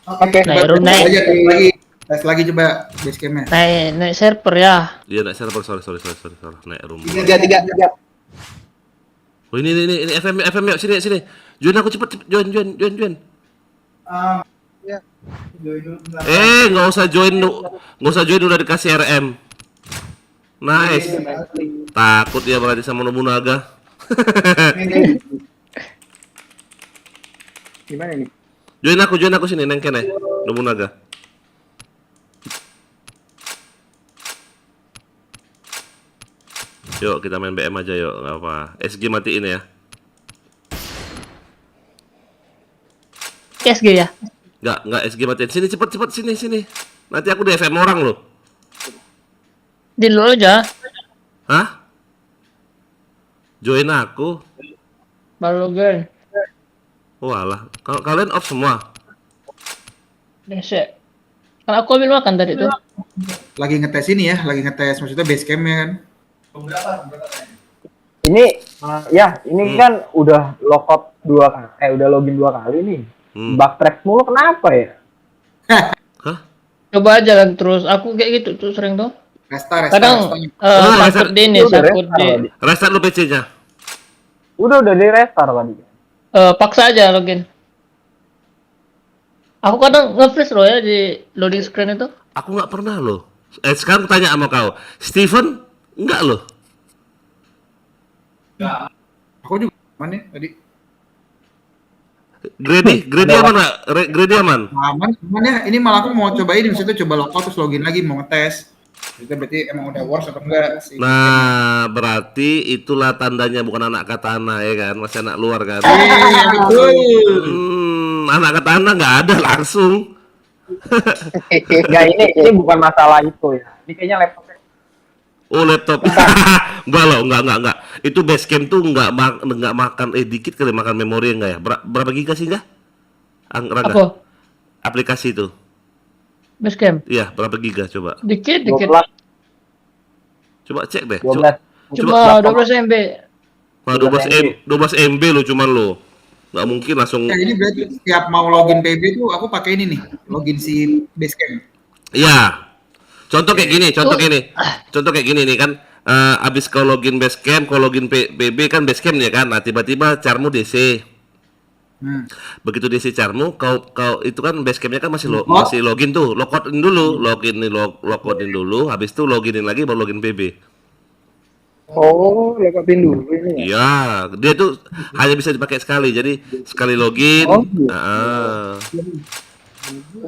Oke.
Naik room naik.
Tes lagi coba base camp-nya.
Naik server ya.
Iya, naik server. Sorry. Naik room.
3.
Oh, ini FM yuk sini. Join aku cepet join.
ya.
Nggak usah join udah dikasih RM. Nice. Takut ya berarti sama Nobunaga.
Gimana nih?
Join aku sini neng kene Nobunaga. Yuk kita main BM aja yuk, nggak apa. SG matiin ya.
SG ya.
Nggak SG matiin. Sini cepet sini. Nanti aku di FM orang loh.
Di lu aja.
Hah? Join aku.
Baru login.
Walah, kalau kalian off semua.
Dese. Kan aku ambil makan tadi tuh.
Lagi ngetes ini ya, lagi ngetes maksudnya base camp ya kan.
Ini ini kan udah lockout udah login 2 kali nih. Backtrack mulu kenapa ya?
Hah?
Coba aja kan terus. Aku kayak gitu tuh sering tuh.
Restart.
Kadang takut di ini,
Udah
takut
restart
di.
tadi.
Restart lu PC-nya.
Udah di restart tadi.
Paksa aja login. Aku kadang nge-freeze loh ya di loading screen itu.
Aku nggak pernah loh. Sekarang tanya sama kau, Steven nggak loh?
Aku juga mana tadi?
Grady aman nggak? Grady aman.
Aman ya. Ini malah aku mau cobain maksudnya coba lockout terus login lagi mau ngetes. Itu berarti emang udah worse atau enggak sih?
Nah, berarti itulah tandanya bukan anak katana ya kan, masih anak luar kan.
Betul.
Anak katana nggak ada langsung.
Enggak, ini bukan masalah itu ya. Ini kayaknya laptopnya.
Oh laptop. Enggak. Itu Basecamp tuh enggak makan dikit kali makan memori enggak ya? Berapa giga sih enggak? Rangga.
Apa?
Aplikasi itu.
Basecamp.
Iya, berapa giga coba?
Dikit.
12.
Coba cek deh.
12.
Cuma 12 MB.
Nah, 12 MB lo cuman lo. Nggak mungkin langsung.
Nah, ini berarti setiap mau login PB tuh aku pakai ini nih, login si Basecamp.
Iya. Contoh kayak gini nih kan. Abis kau login Basecamp, kau login PB kan Basecamp ya kan. Nah, tiba-tiba carmu DC. Begitu DC carmu, kau itu kan Basecampnya kan masih login tuh, logoutin dulu, habis itu loginin lagi baru login PB.
Oh, logoutin dulu ini ya.
Iya, dia tuh hanya bisa dipakai sekali, jadi sekali login.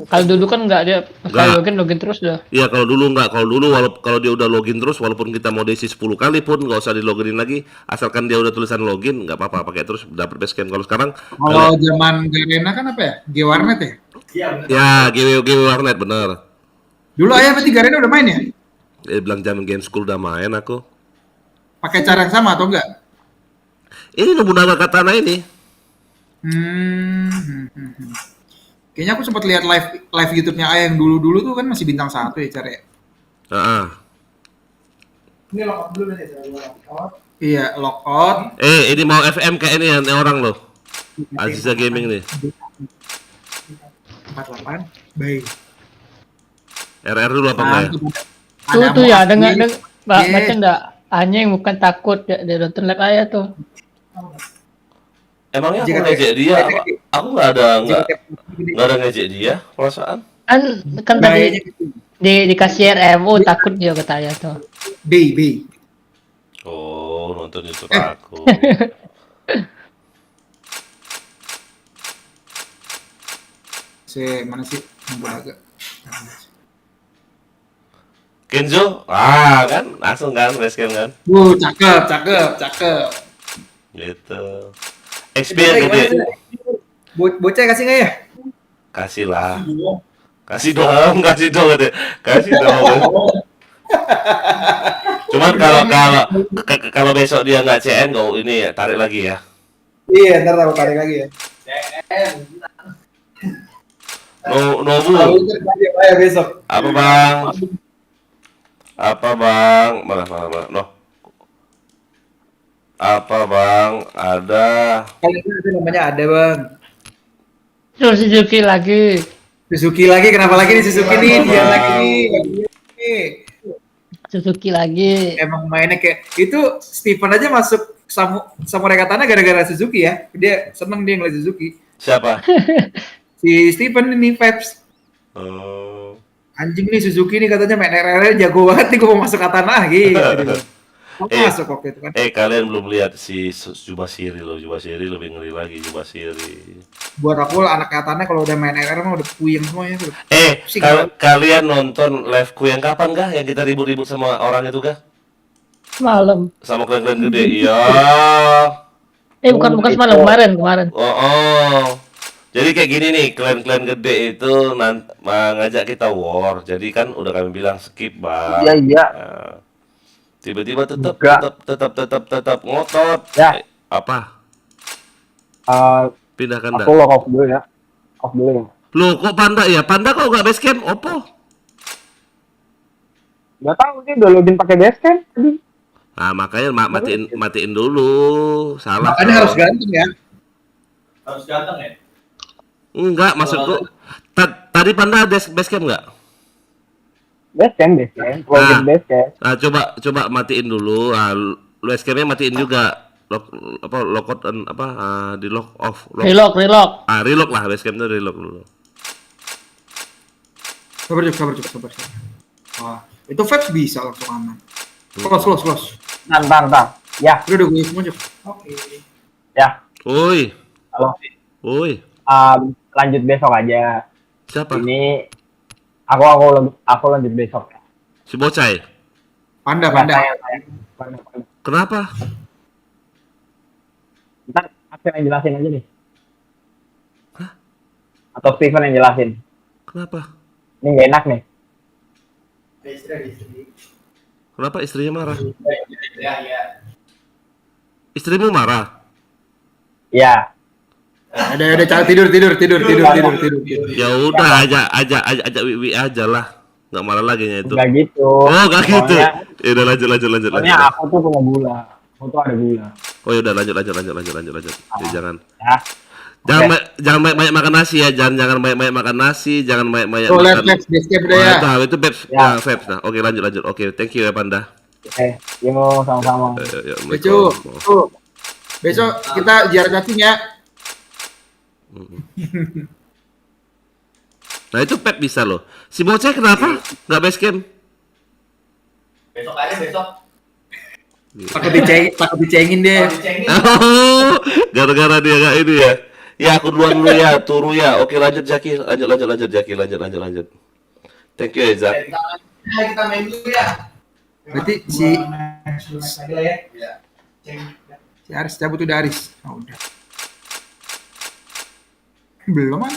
Kalau dulu kan enggak dia sekali login terus dah.
Iya, kalau dulu kalau dia udah login terus, walaupun kita mau DC 10 kali pun nggak usah di loginin lagi, asalkan dia udah tulisan login nggak apa-apa, pakai terus dapat Basecamp. Kalau sekarang
kalau zaman Garena kan apa ya? G-Warnet ya?
Ya, GW Warnet bener.
Dulu ayah berarti Garena udah main ya?
Bilang zaman game school udah main aku.
Pakai cara yang sama atau enggak?
Ini Nobunaga Katana ini.
Kayaknya aku sempat lihat live YouTube-nya ayah yang dulu-dulu tuh kan masih bintang 1 ya cara ya.
Ini lockout dulu nih, lockout.
Iya, lockout.
Ini mau FM kayak ini yang orang loh. Aziza Gaming nih.
48. Baik.
RR dulu apa enggak ya?
Tuh ya, dengar baca enggak? Anjing bukan takut dia nonton live ayah tuh.
Emangnya aku ngejek dia? Aku nggak ada ngejek dia, perasaan.
Kan tadi dikasih RMU takut dia kata ayah tuh.
B.
Oh, nonton YouTube aku.
Mana sih? Agak.
Kenzo, kan langsung kan Basecamp kan.
Cakep.
Gitu. XP yang gede.
Bocah kasih nggak ya?
Kasih lah. Kasih dong. Kasih dong. Cuman kalau besok dia nggak CN, ini ya tarik lagi ya.
Iya, ntar aku tarik lagi ya.
Nobu.
Besok.
Apa bang? Mana? Loh. Apa bang? Ada.
Kali ini namanya ada bang.
Suzuki lagi.
Kenapa lagi nih Suzuki nih? Dia lagi.
Suzuki lagi.
Emang mainnya kayak itu Steven aja masuk Samurai Katana gara-gara Suzuki ya. Dia seneng dia ngeliat Suzuki.
Siapa?
Si Steven ini Peps.
Oh.
Anjing nih Suzuki nih katanya main RR jago banget nih, gue mau masuk Katana gitu. Masuk waktu itu kan.
Kalian belum lihat si Jubashiri loh. Jubashiri lebih ngeri lagi Jubashiri.
Buat aku anak Katana kalau udah main RR mah udah puyeng semuanya.
Kalian nonton live ku yang kapan gak? Yang kita ribut-ribut sama orang itu gak?
Semalam.
Sama klan-klan gede. Iya.
Bukan semalam, kemarin.
Oh. Jadi kayak gini nih, klan-klan gede itu ngajak kita war. Jadi kan udah kami bilang skip, Bang.
Iya.
Nah, tiba-tiba tetap ngotot.
Ya.
Apa? Pindahkan dah.
Aku lock off dulu ya. Off dulu ya.
Loh, kok Panda ya? Panda kok nggak base camp? Oppo?
Gak tahu sih udah login pakai basecamp tadi.
Nah, makanya matiin dulu. Salah.
Makanya harus ganteng ya.
Harus ganteng ya?
Enggak, maksudku tadi Panda ada base camp nggak?
Basecamp. Login basecamp.
Nah, coba matiin dulu. Nah, base campnya matiin juga. Lockout dan di lock off.
Relock.
Relock lah, base camp itu relock dulu.
Sabar. Itu Vibes bisa langsung aman. Close.
Ntar. Ya.
Udah gue semua Cok.
Oke.
Ya.
Woi.
Halo.
Woi.
Lanjut besok aja.
Siapa?
Ini aku lanjut besok.
Si Bocai.
Panda.
Panda.
Kenapa?
Ntar Aksen yang jelasin aja nih. Hah? Atau Steven yang jelasin.
Kenapa?
Ini gak enak nih.
Istri.
Kenapa istrinya marah?
Ya.
Istrimu marah?
Ya.
Ada cara tidur.
Ya udah aja Wiwi aja lah. Nggak marah lagi nya itu.
Enggak gitu.
Oh, nggak gitu.
Soalnya-
Ya udah lanjut.
Soalnya aku tuh punya gula. Aku tuh ada gula.
Oh ya udah lanjut. Ya, jangan.
Ya.
Jangan banyak makan nasi ya. Jangan banyak makan nasi, jangan banyak
Tuh,
makan.
Vibes basecamp udah ya.
Itu Babs.
Ya.
Ya, Babs. Nah, oke lanjut. Oke, thank you ya Panda.
Yo sama-sama.
Becu. Tuh. Besok kita ziarah cacing ya.
Nah itu Pep bisa loh. Si Bocah kenapa nggak base camp?
Besok.
Takut dicengin deh.
Oh, gara-gara dia nggak ini ya. Ya aku duluan dulu ya, turu ya. Oke lanjut Jaki, lanjut Jaki, lanjut. Thank you ya Zak.
Kita main dulu ya.
Berarti si
Ya.
Aris cabut udah Aris. Oh, udah. Belum kan?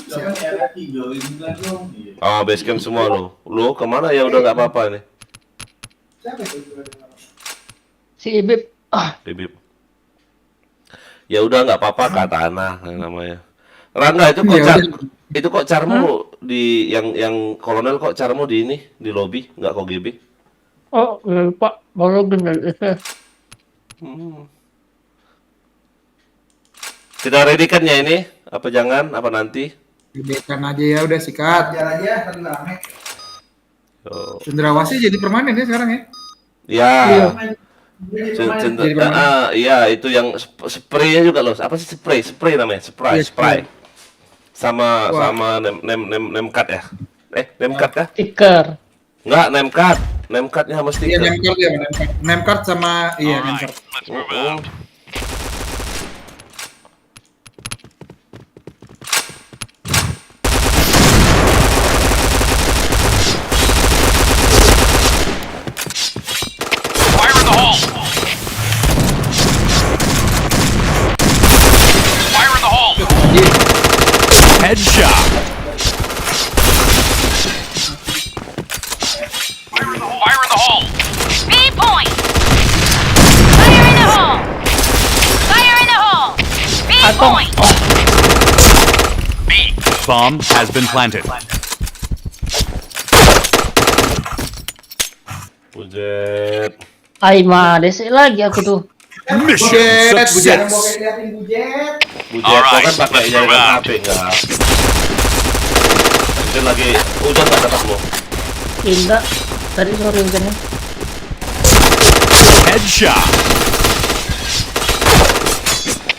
Oh base camp semua lo. Lo kemana ya udah nggak apa-apa nih.
Si Ibib.
Bibip. Ya udah nggak apa-apa Katana namanya. Rangga itu kok
Ya udah.
itu kok carmu di yang kolonel kok carmu di ini di lobby nggak kok GB?
Oh, lupa. Baru bener.
Kita ready kan ya ini? Apa jangan? Apa nanti?
Bebekan aja ya udah sikat.
Jalan aja, tadi rame.
Oh.
Cendrawasih jadi permanen ya sekarang ya.
Ya.
Jadi permanen.
Iya itu yang spraynya juga loh. Apa sih spray namanya?
Iya,
Spray. Sama
Wah.
nemkat ya? Nemkat kah?
Stiker.
Enggak, nemkatnya sama
Iya
stiker.
nemcard ya, nemcard sama iya
Alright,
nemcard.
let's move out. Fire in the hole! Fire in the hole! Headshot! Fire in the hole!
B point. Fire in the hole. B point.
B. Bomb has been planted.
Bujet.
Desi lagi aku tuh.
Mission
Bujet.
success!
Bujet
Alright,
kan pakai
let's
jaringan
move out.
HP enggak? Mungkin lagi hujan nggak tempatmu?
Pindah. Tadi sore hujannya.
Headshot!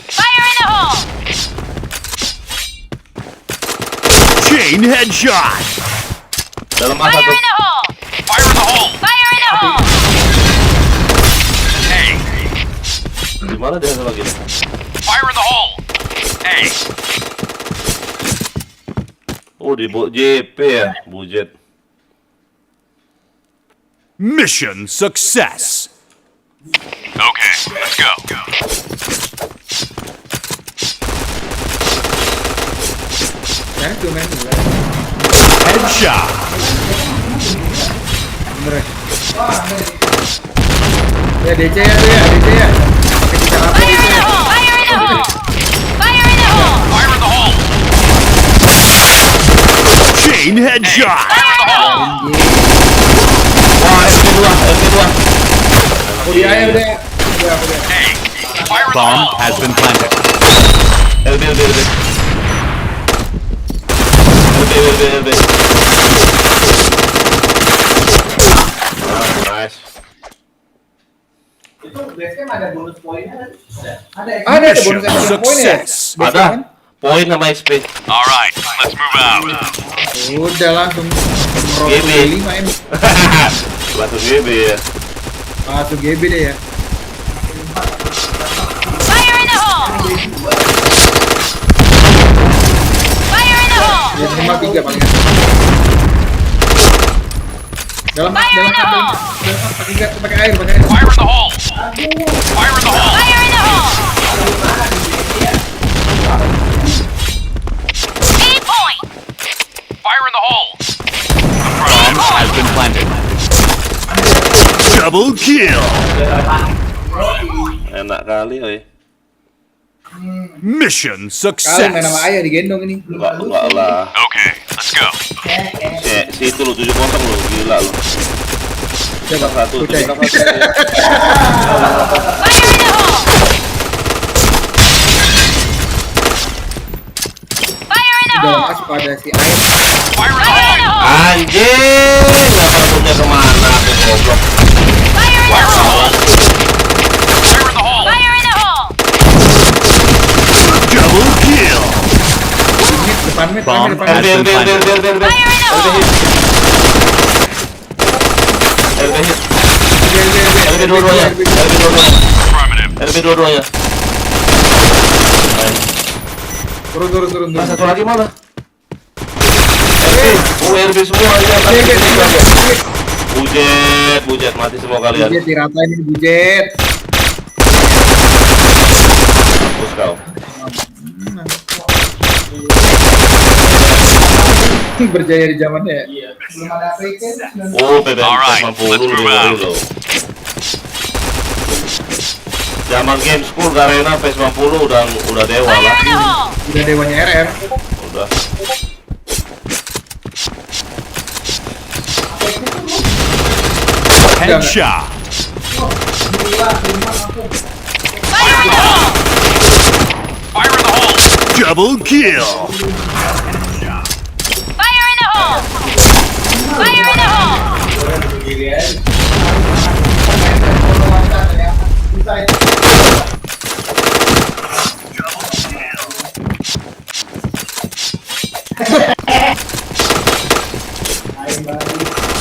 Fire in the hole.
Chain headshot!
Dalam apa
Fire
tuh?
in the hole.
Fire in the hole!
Fire in the hole.
A.
Di mana dia lagi?
Fire in the hole! A.
Oh di JP ya, Bujet.
Mission success! Okay, let's go.
Kan cuma main dulu.
Headshot.
Bener ya. Ya DC ya tuh ya, DC ya. Pakai kita apa
Fire
DC
in the
ya?
hole! Fire in the hole! Fire in the hole!
Fire in the hole. Chain headshot.
Fire in the hole!
Wah, SP2.
Aku dia ya udah. Udah aku dia.
Hey, fire in the bomb hole. has been planted.
LB. Nice.
Itu biasanya ada bonus poinnya kan? Ada.
Ada
Mission
bonus action point ya?
success.
Ada poin sama XP.
All right, let's move out.
Udah langsung
GB.
5 M.
Langsung GB ya.
Masuk GB deh ya.
Fire in the hole! Fire in the hole!
Ya minimal 3 paling. Dalam
Fire in the hole!
pakai air, pakai air.
Fire in the hole. Fire in the hole.
Fire in the hole! A point!
Fire in the hole. The bomb has been planted. Double kill.
Enak kali, oi.
Mission
Kali main sama
success.
ayah digendong ini.
Enggak lah.
Okay, let's go.
Si itu lo 7-0 lo, gila lo.
Coba
Satu,
Ucai.
7-1.
Fire in the hole! Fire in the
Udah
hole!
masuk pada si air.
Fire in the
Fire in
hole.
the hole!
Anjing, nggak punya kemana aku goblok.
Fire in the hole!
Fire in the hole.
Fire in the hole!
Double kill.
Depan mit,
Bomb
depan
has
mit.
been planted.
Fire in the hole!
LB hit.
LB
LB dua-duanya.
Affirmative.
LB dua-duanya.
Turun.
Nah, satu lagi mana? LB semua aja. Bujet mati semua kalian.
Bujet diratain ini bujet.
Terus kau.
Berjaya di zamannya ya.
Belum ada fake
Oh, PPM
Alright,
50
let's move
dulu
out.
loh. Zaman game school Garena PS50 udah dewa
Fire
lah.
in the hole!
Udah dewanya RR.
Udah.
Headshot.
Fire in the hole!
Fire in the hole. Double kill.
Fire in the hole! Fire in the hole!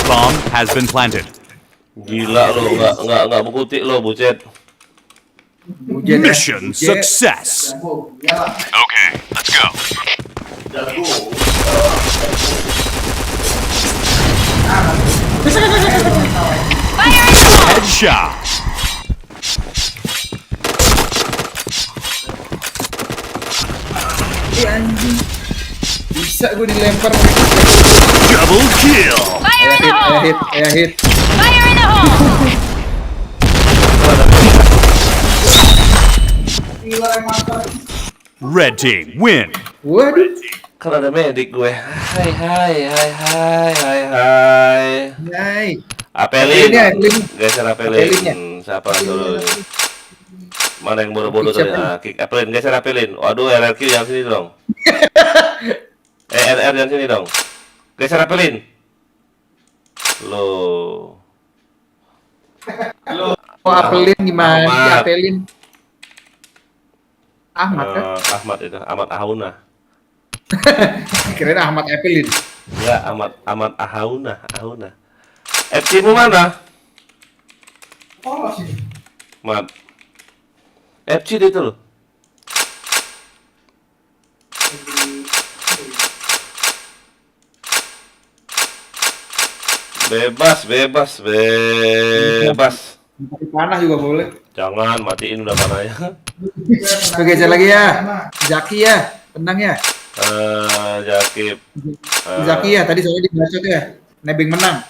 Bomb has been planted.
Gila lo, enggak berkutik lo, bucet.
Bujet. ya.
Mission
Bujet.
success. Okay, let's go.
Fire in the hole!
Headshot.
Anjing. Bisa gue dilempar.
Double kill.
Fire in the hole!
hit.
Fire in the hole!
Red team win.
Waduh.
Kan ada medik gue. Hai.
Hai.
Apelin.
Apelin.
Geser
Apelinnya.
apelin. Siapa dulu? Mana yang bodoh-bodoh tadi? Ah, kick apelin, geser apelin. Waduh, RRQ yang sini dong. RR yang sini dong. Geser apelin. Loh.
Oh, apelin gimana?
Ahmad.
Apelin. Ahmad kan?
Ahmad itu, Ahmad Ahauna.
Kirain Ahmad Apelin.
Enggak, Ahmad Ahauna. FC mu mana? Mat. FC dia itu loh. Bebas.
Pakai panah juga boleh.
Jangan matiin udah panahnya.
Oke, geser lagi ya. Zaki ya, tenang ya.
Jakib.
Zaki ya, tadi soalnya dibacot ya. Nebeng menang.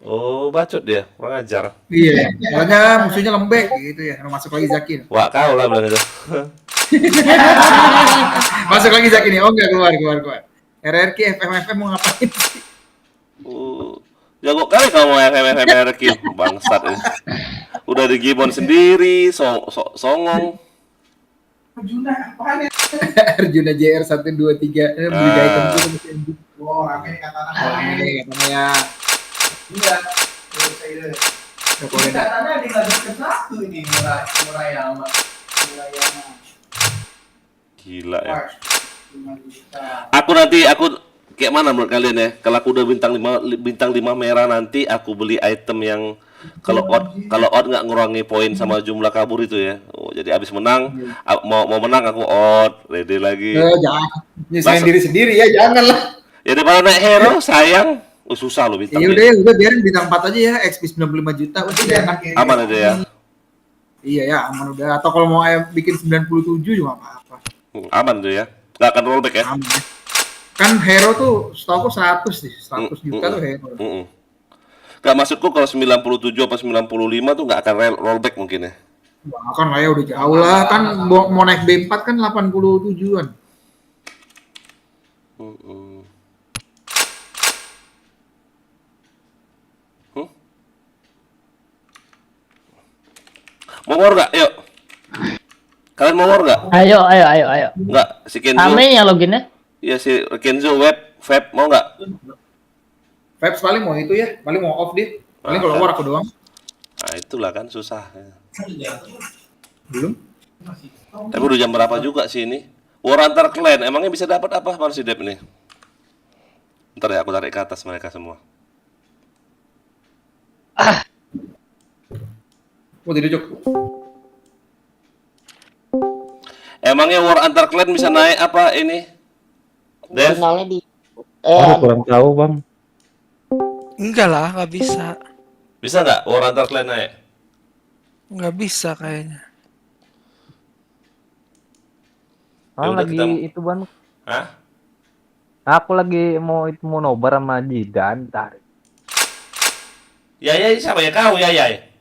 Oh, bacot dia, kurang ajar.
Iya, soalnya musuhnya lembek gitu ya. Masuk lagi Zaki.
Wah, kau lah bilang itu.
Masuk lagi Zaki nih. Oh enggak, keluar. RRQ FMFM mau ngapain sih?
Jago kali kamu FMFM bangsat ini. Udah digibon sendiri, songong.
Arjuna JR 123 beli item itu.
Wah, rame katana.
Ini katanya ya.
Iya.
Pokoknya
Katana digagas ke satu ini Murayama.
Gila ya. Aku kayak mana menurut kalian ya? Kalau aku udah bintang 5 merah nanti aku beli item yang kalau odd nggak ngurangi poin sama jumlah kabur itu ya. Oh, jadi abis menang mau menang aku odd ready lagi.
jangan nyesain diri sendiri ya, janganlah.
Ya daripada naik hero sayang. Susah loh bintang.
Ya udah biarin bintang 4 aja ya, XP 95 juta udah jangan.
Aman aja ya.
Iya ya, aman udah. Atau kalau mau bikin 97 juga apa-apa.
Aman tuh ya. Nggak akan rollback ya.
Aman. Kan hero tuh setahu 100 sih, 100 juta tuh hero.
Gak maksudku kalau 97 apa 95 tuh nggak akan rollback mungkin ya.
Wah, kan lah ya udah jauh lah, kan mau naik B4 kan 87-an.
Mau war nggak? Yuk. Kalian mau war nggak?
Ayo.
Nggak, si Kenzo.
Rame ya loginnya?
Iya si Kenzo web mau nggak?
Vibes paling mau itu ya, paling mau off dia. Paling kalau war aku doang.
Nah itulah kan susah.
Belum.
Tapi udah jam berapa juga sih ini? War antar clan, emangnya bisa dapat apa si Dep nih? Ntar ya aku tarik ke atas mereka semua.
Oh tidak Jok.
Emangnya war antar clan bisa naik apa ini? Dev?
Kurang tahu bang.
Enggak lah, nggak bisa.
Bisa nggak war antar clan naik?
Nggak bisa kayaknya.
Ya udah,
lagi
kita-
itu ban.
Hah?
Aku lagi mau nobar sama Jidan, tarik.
Yayai siapa ya kau Yayai?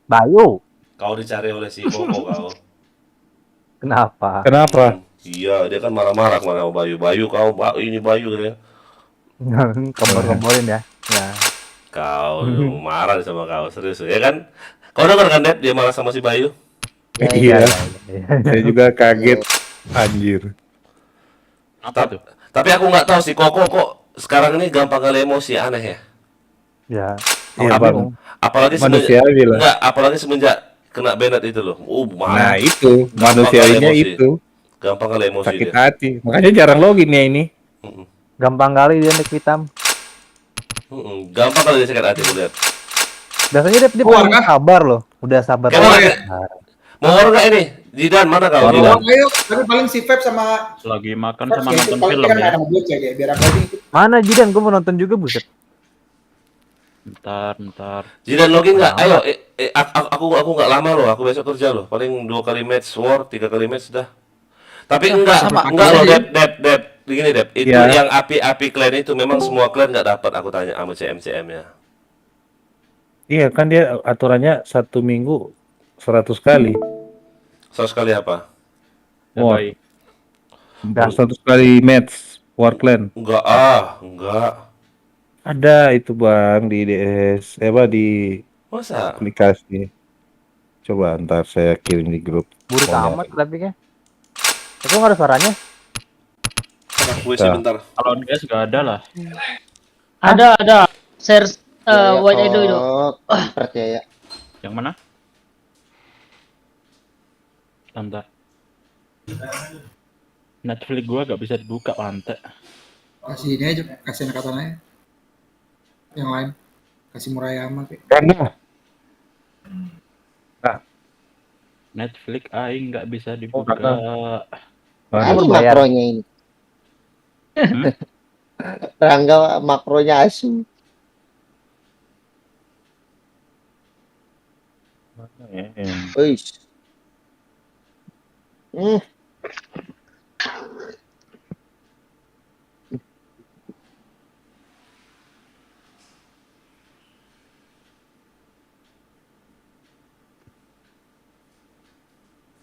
Bayu.
Kau dicari oleh si Koko kau.
Kenapa?
Kenapa?
Iya, dia kan marah-marah kemarin sama Bayu. Kau ini Bayu gitu ya.
Kompor-komporin ya. Ya.
Kau marah sama kau serius ya kan? Kau denger kan Dep dia marah sama si Bayu?
Iya. Saya juga kaget. Anjir.
Tapi aku nggak tahu si Koko kok sekarang ini gampang kali emosi aneh ya.
Ya.
Iya bang.
Apalagi
Manusiawi lah.
enggak, apalagi semenjak kena Bennett itu loh.
Nah
Marah.
itu manusiawinya
emosi.
itu
Gampang kali emosi
sakit
dia.
hati. Makanya jarang login ya ini.
Gampang kali dia nik hitam.
Gampang kali dia sakit hati aku lihat.
Biasanya dia paling sabar loh. Udah sabar.
Mau war nggak ini? Jidan mana kau? Jidan?
Ayo, tapi paling si Vibes sama
Lagi makan
Vibes
sama
ya,
nonton
paling
film
kan
ya.
ada bocah ya, biar aku aja ikut.
Mana Jidan? Gue mau nonton juga buset.
Bentar.
Jidan login nggak? Ayo, aku nggak lama loh. Aku besok kerja loh. Paling 2 kali match war, 3 kali match sudah. Tapi enggak loh, Dep. Begini Dep. Itu
Ya.
yang api clan itu memang semua clan nggak dapat. Aku tanya sama CM ya.
Iya kan dia aturannya 1 minggu 100 kali.
100 kali apa?
War.
Baik.
100 kali match War Clan.
Enggak.
Ada itu bang di DS, di
Masa?
aplikasi. Coba ntar saya kirim di grup.
Buruk
Pokoknya.
amat grafiknya. Itu nggak ada suaranya?
Gue sih bentar.
Kalau DS nggak ada lah.
Ada. Share white itu.
Percaya.
Yang mana? Bentar. Netflix gua gak bisa dibuka lantai.
Kasih ini aja, kasih anak katanya. Yang lain. Kasih Murayama kayak.
Karena
Netflix aing nggak bisa dibuka.
Makronya
ini. Rangga makronya asu.
Mana ya yang
Wis.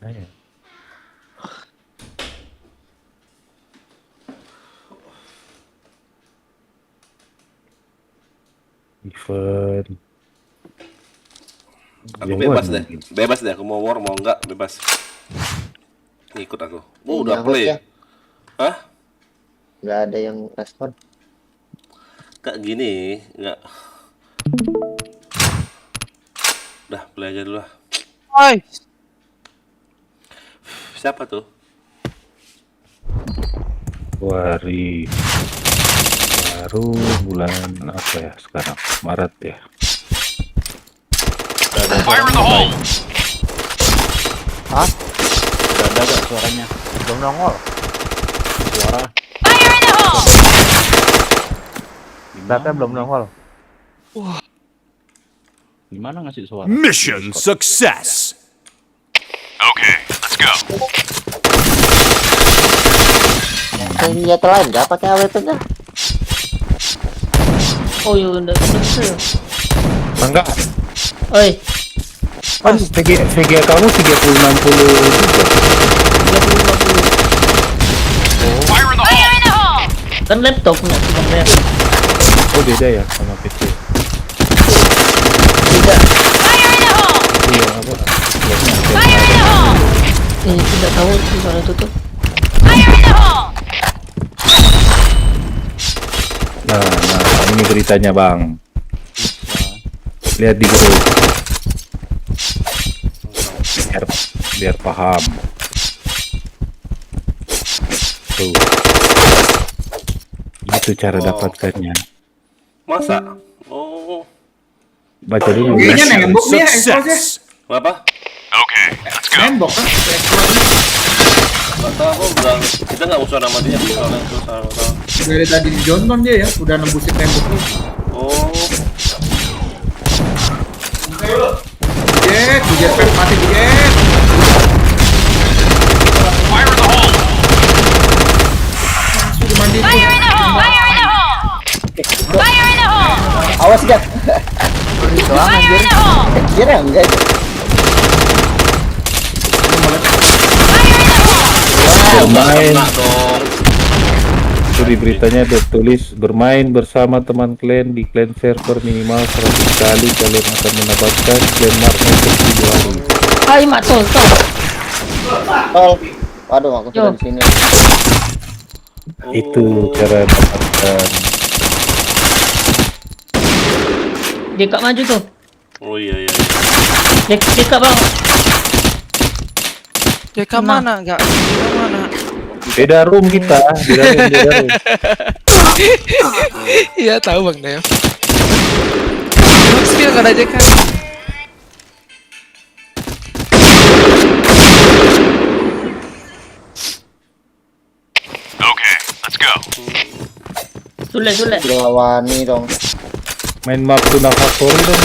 mana ya? Event.
Aku
Jauhan
bebas deh. Aku mau war mau enggak bebas. Ngikut aku. Udah
Iya,
play.
ya.
Hah?
Nggak ada yang respon.
Kayak gini, enggak. Udah play aja dulu lah.
Hai.
Siapa tuh?
Februari baru bulan apa ya sekarang? Maret ya.
Fire in the hole!
Udah ada gak suaranya?
Belum nongol.
Suara.
Fire in the hole!
Data belum nongol.
Gimana ngasih suara?
Mission success! Okay, let's go.
Senjata lain nggak pakai AWP nya?
Oh iya udah bisa.
Enggak.
Oi,
Kan VG kamu 3060 juga.
30 50.
Fire in the hole!
Fire in the hole!
Kan laptop nggak cuma laptop.
Oh beda ya sama PC.
Tidak.
Fire in the hole!
Iya apa?
Fire in the hole!
Tidak tahu sih soal itu tuh.
Fire in the hole!
Nah, ini beritanya bang. Lihat di grup. Biar paham. Tuh. Itu cara dapatkannya.
Masa? Oh.
Baca dulu.
Kayaknya
Mission
nembok nih ya, expose-nya.
success!
Kenapa?
Okay, let's go.
Nembok kan? Expose-nya.
Gak tahu aku bilang kita nggak usah nama dia soalnya itu salah.
Dari tadi dijonton dia ya, udah nembusin temboknya.
Oh.
Bujet mati bujet.
Fire in the hole!
Langsung dimandiin.
Fire in the hole! Fire in the hole! Fire in the hole!
Awas Jack.
Fire in the hole!
Kira enggak itu.
Fire in the hole!
Bermain.
Kena dong.
Itu di beritanya ada tulis bermain bersama teman kalian di clan server minimal 100 kali kalian akan mendapatkan clan mark untuk 7 hari.
Hai mak tol.
Tol. Waduh, aku sudah
Yo.
di sini.
Itu cara dapatkan.
Dekat maju tuh.
Oh iya.
Dekat bang.
JK mana? Enggak. JK mana?
Beda room kita, beda room.
Iya tahu Bang Dev. Skill gak ada JK.
Okay, let's go.
Sule.
Dilawani dong.
Main map Tuna Factory dong.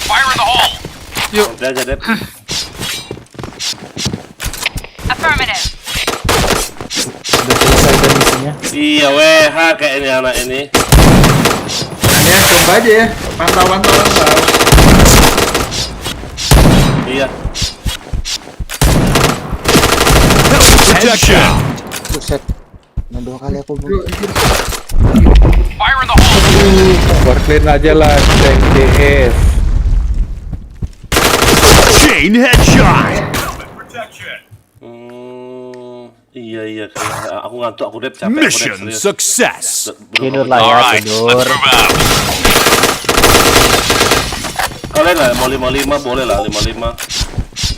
Fire in the hole!
Udah aja deh.
Affirmative.
Udah selesai kan misinya.
Iya WH kayaknya anak ini.
Ya coba aja ya, pantauan.
Iya.
Protection!
Buset. Nah, 2 kali aku bunuh.
Fire in the hole!
Warclane aja lah, cek DS.
Chain headshot!
Iya. Aku ngantuk, aku capek.
Mission
serius.
success!
Tidur lah ya,
Alright, let's
tidur.
move out.
Kalian lah mau 55 boleh lah 55.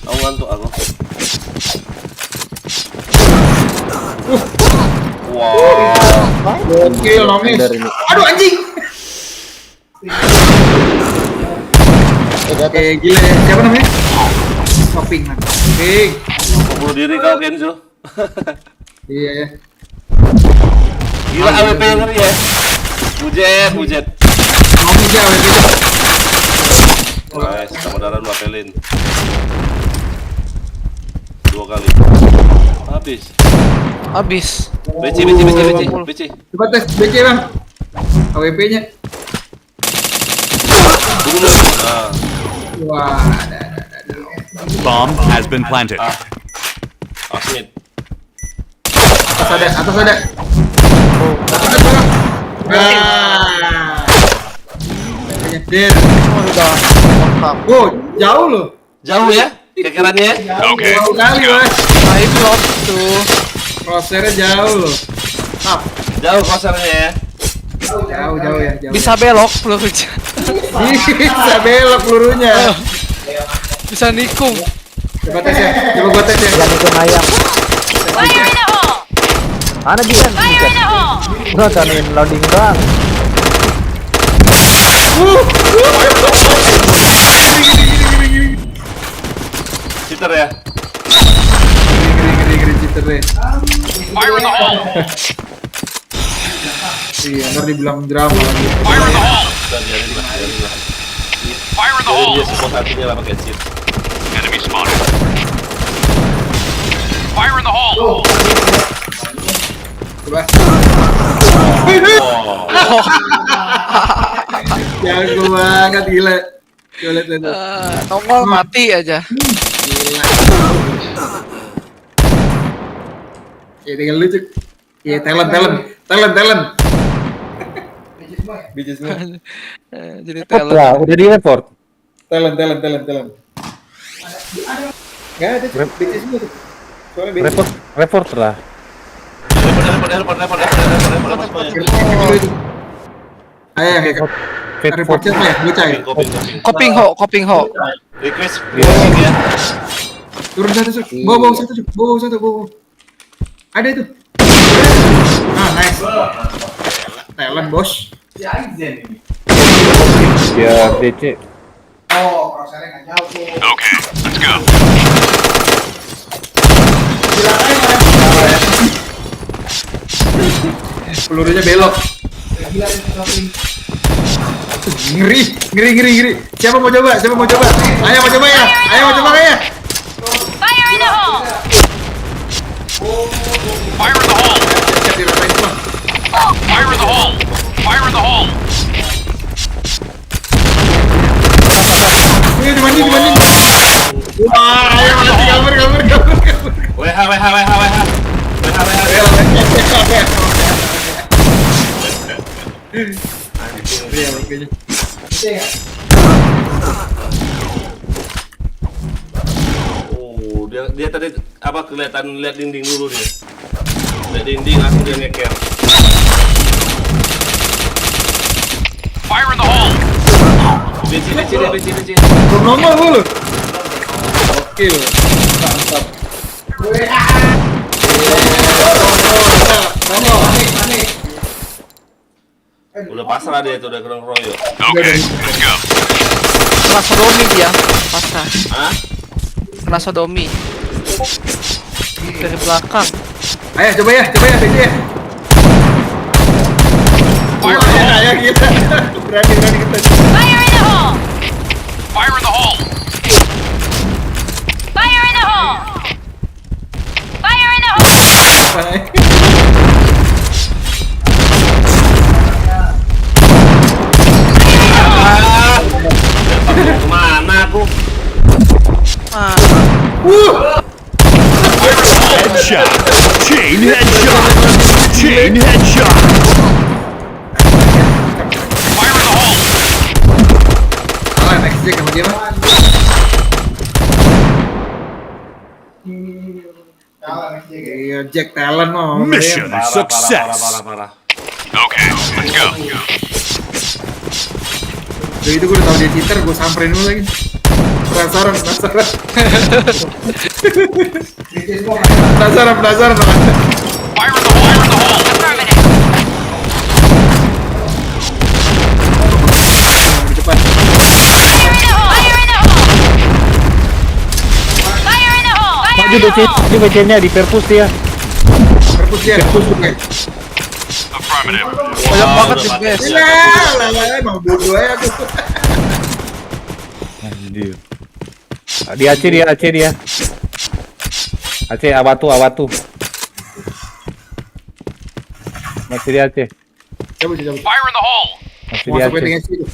Aku ngantuk aku. Wow.
Oke, nangis.
Under ini.
Aduh anjing.
Di atas.
Oke, gila ya. Siapa namanya? Shopping man. Shopping.
Mau bunuh diri kau Kenzo.
Iya ya.
Gila AWP yang ngeri ya. Bujet.
Mau aja WP.
Nice. Nice, sama darah 2 pelin. 2 kali. Habis. BC.
Coba tes BC bang. AWP-nya.
Nah.
Wah, ada.
Bomb has been planted.
Asmit.
Atas ada. Der. Oh, jauh loh.
Jauh ya? Kekerannya?
Oke.
Jauh kali, Mas.
Nah itu loh tuh.
Crosshair-nya jauh loh.
Jauh pasarnya ya.
Jauh ya, jauh.
Bisa belok pelurunya.
Bisa belok pelurunya.
Bisa nikung.
Coba tes ya. Coba gua tes ya.
Yang itu ayam.
Fire in the hole!
Mana dia?
Fire in the hole!
Gua tanin loading doang.
Cheater ya.
Ngeri cheater deh.
Fire in the hole.
Iya, ntar dibilang drama lagi.
Fire in the hole.
Udah biarin lah.
Fire in the
Biarin
hole.
dia support hatinya lah pakai cheat.
Enemy spotted. Fire in the hole.
Coba.
Oh.
Jago banget, gila. Coba lihat.
Nongol mati aja.
Gila. Ya tinggal lucu. Iya, talent. Bitches semua.
Jadi
Report
talent.
lah, udah di report.
Talent. Enggak ada tuh, bitches semua tuh. Soalnya bitches.
Report lah.
Report.
Ayo, report siapa ya? Bocah ya?
Koping ho.
Request ya.
Turun satu. Bawa satu. Ada itu. Ah, nice. Talent, bos.
Ya DC.
Oh, crosshair-nya nggak jauh tuh.
Okay, let's go.
Pelurunya belok. Ngeri. Siapa mau coba? Ayo mau coba ya.
Fire in the hole!
Fire in the hole.
Siap diratain semua.
Fire in the hole. Fire in the hole.
Ini dibanding. Wah, ayo mati kabur.
WH. Oh, dia tadi apa kelihatan lihat dinding dulu dia. Lihat dinding langsung dia ngeker.
Fire in the hole.
BC.
Normal dulu. Oke loh. Mantap.
Udah pasrah dia tuh, udah kena royok.
Okay, let's go.
Kena sodomi dia. Pasrah.
Hah?
Kena sodomi. Dari belakang.
Ayo coba ya, BC ya. Ayo kita. Berani kita.
Fire in the hole!
Fire in the hole.
Fire in the hole! Fire in the hole!
Kemana aku?
Headshot. Chain headshot. Fire in the hole.
Next check sama dia mah. Iya, Jack talent mah.
Mission success.
Parah.
Okay, let's go.
Jadi itu gue udah tau dia cheater, gue samperin dulu lagi. Penasaran. Penasaran.
Fire in the hole.
Affirmative.
Di depan.
Fire in the hole! Fire in the hole!
Maju DC, di BC-nya di perpus dia.
Perpus dia. Oke.
Affirmative.
Banyak banget sih guys.
Lah, mau bodoh aja aku.
Anjir. Di Aceh dia, Aceh dia. Aceh Awatu. Masih di Aceh.
Cabut.
Fire in the hole!
Masih di
Mau sampai
Aceh.
dengan situ.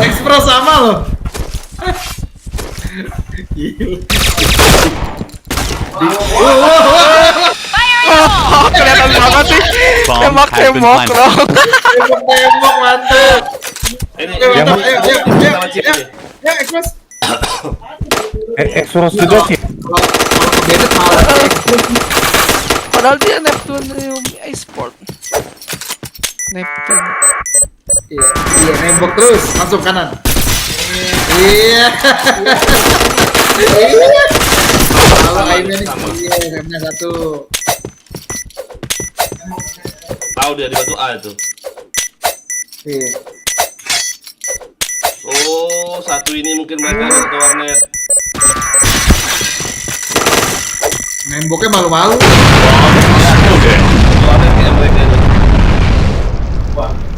Ekspres sama loh.
Oh, kelihatan banget sih.
Bomb
Tembak
has been
tembok
planted.
loh.
Tembak mantap.
Ini
Ayo, ya ekspres.
Exodus juga sih.
Kalau ke Bennett malah
Padahal dia Neptune e-sport. Neptune.
iya nembok terus masuk kanan. Iya. Kalau Aiman iya remnya satu.
Tahu dia di batu A itu.
Iya.
Oh, satu ini mungkin mereka ke warnet.
Nemboknya malu-malu.
Warnet kayak mereka itu.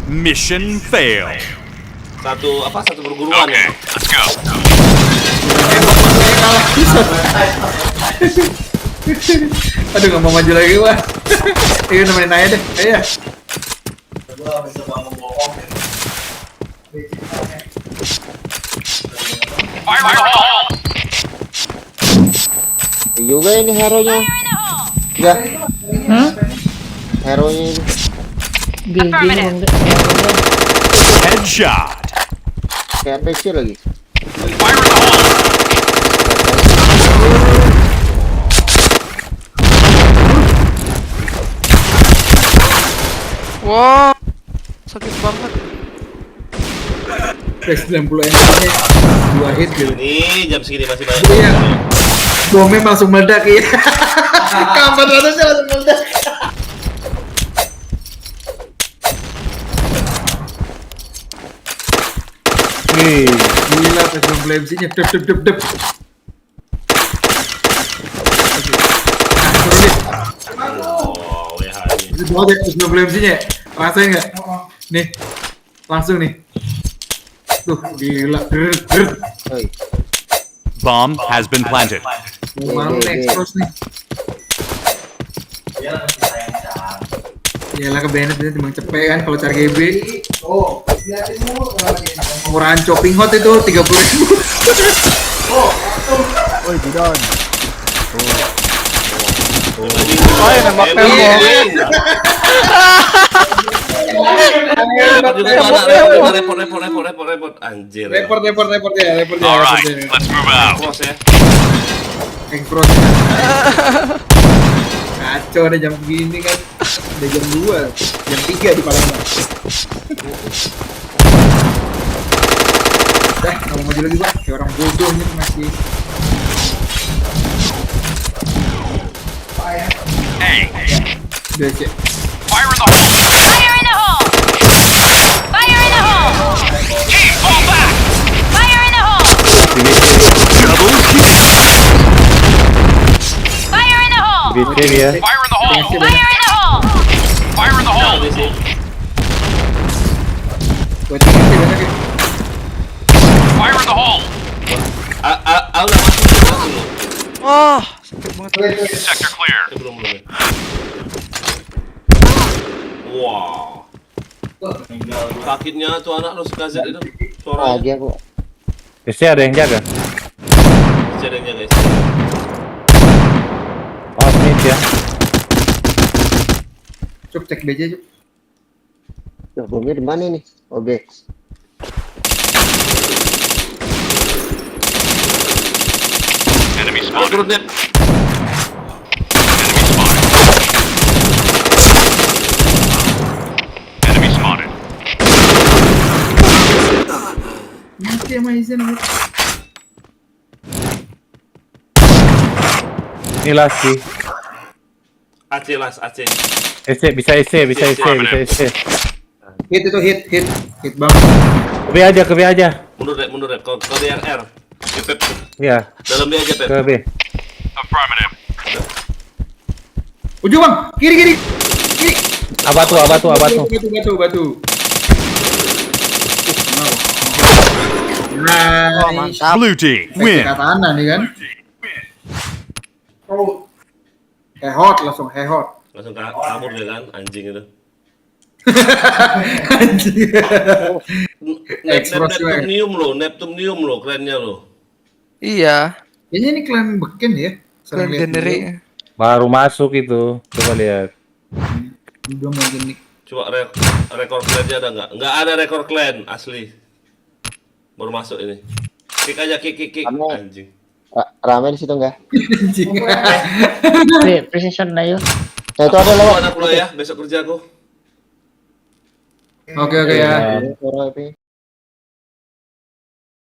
Mission failed.
Satu perguruan ya.
Let's go.
Nembok masanya kalah. Aduh nggak mau maju lagi wah. Ayo nemenin aja deh. Ayo.
Fire in the hole!
Juga ini hero-nya. Ya. Hero-nya ini.
Affirmative.
Headshot.
Kayak PC lagi.
Fire in the hole!
Wah, sakit banget.
P90 MC-nya 2 hit gitu.
Ini jam segini masih banyak.
Iya. Bomnya langsung meledak ya. Kapan atasnya langsung meledak.
Wih,
Gila P90 MC-nya dep.
Oh, WH ini.
Itu banget ya P90 MC-nya. Rasain nggak? Nih, langsung nih. Tuh, gila. Grrr.
Oi.
Bomb has been planted.
Mau next cross nih. Yalah ke Bennett itu emang cepet kan kalau cari GB. Oh, liatin mulu murahan chopping hot itu 30.000.
Oi, Bidon.
Oh, ya nembak tembok.
Repot anjir.
Report ya.
Alright, let's move out.
Cross ya.
Cross. Kacau deh jam segini kan. Udah jam 2, jam 3 di Palembang. Dah, nggak mau maju lagi Pak. Kayak orang bodoh nih masih.
Hey,
Udah cek.
fire in the hole!
Fire in the hole! Fire in the hole!
Team, fall back!
Fire in the hole!
Double kill!
Fire in the hole!
DC dia.
Fire in the hole!
Fire in the hole!
Fire in the hole!
Ini sih.
Gua cek sih banyak ya.
Fire in the hole!
Udah masuk dulu.
Wah, sakit banget.
Sector clear.
Belum ya. Wow. Sakitnya tuh anak lo sekazet itu. Suaranya.
Lagi aku.
DC ada yang jaga.
Jadinya guys.
Oh, mid ya.
Cuk cek BJ cuk.
Loh, bomnya di mana nih? Oke.
Enemy
Ayo
spotted.
turun deh.
Enemy spotted.
Mati sama Izan.
Ini last sih.
Aceh las Aceh.
EC bisa EC.
Hit itu hit banget.
Ke B aja.
Mundur deh. Kau DRR. Pep.
Ya,
Dalam dia aja Pep.
ke B.
Affirmative.
Ujung bang, kiri.
Apa tuh?
Batu. Nah,
Oh, mantap.
Blue team win.
Katana nih kan.
Oh,
Langsung hehot.
Langsung kabur dia kan, anjing itu.
Anjing.
Neptunium lo, kerennya lo.
Iya.
Kayaknya ini klan beken ya.
Klan genre.
Baru masuk itu. Coba lihat.
Belum lagi nih.
Coba rekor klannya ada nggak? Nggak ada rekor klan asli. Baru masuk ini. Kick aja, kick. Anjing.
Rame di situ enggak?
Anjing.
Precision na yun.
Nah, itu ada lewat.
Anak lo ya, besok kerja aku.
Oke ya.
Suara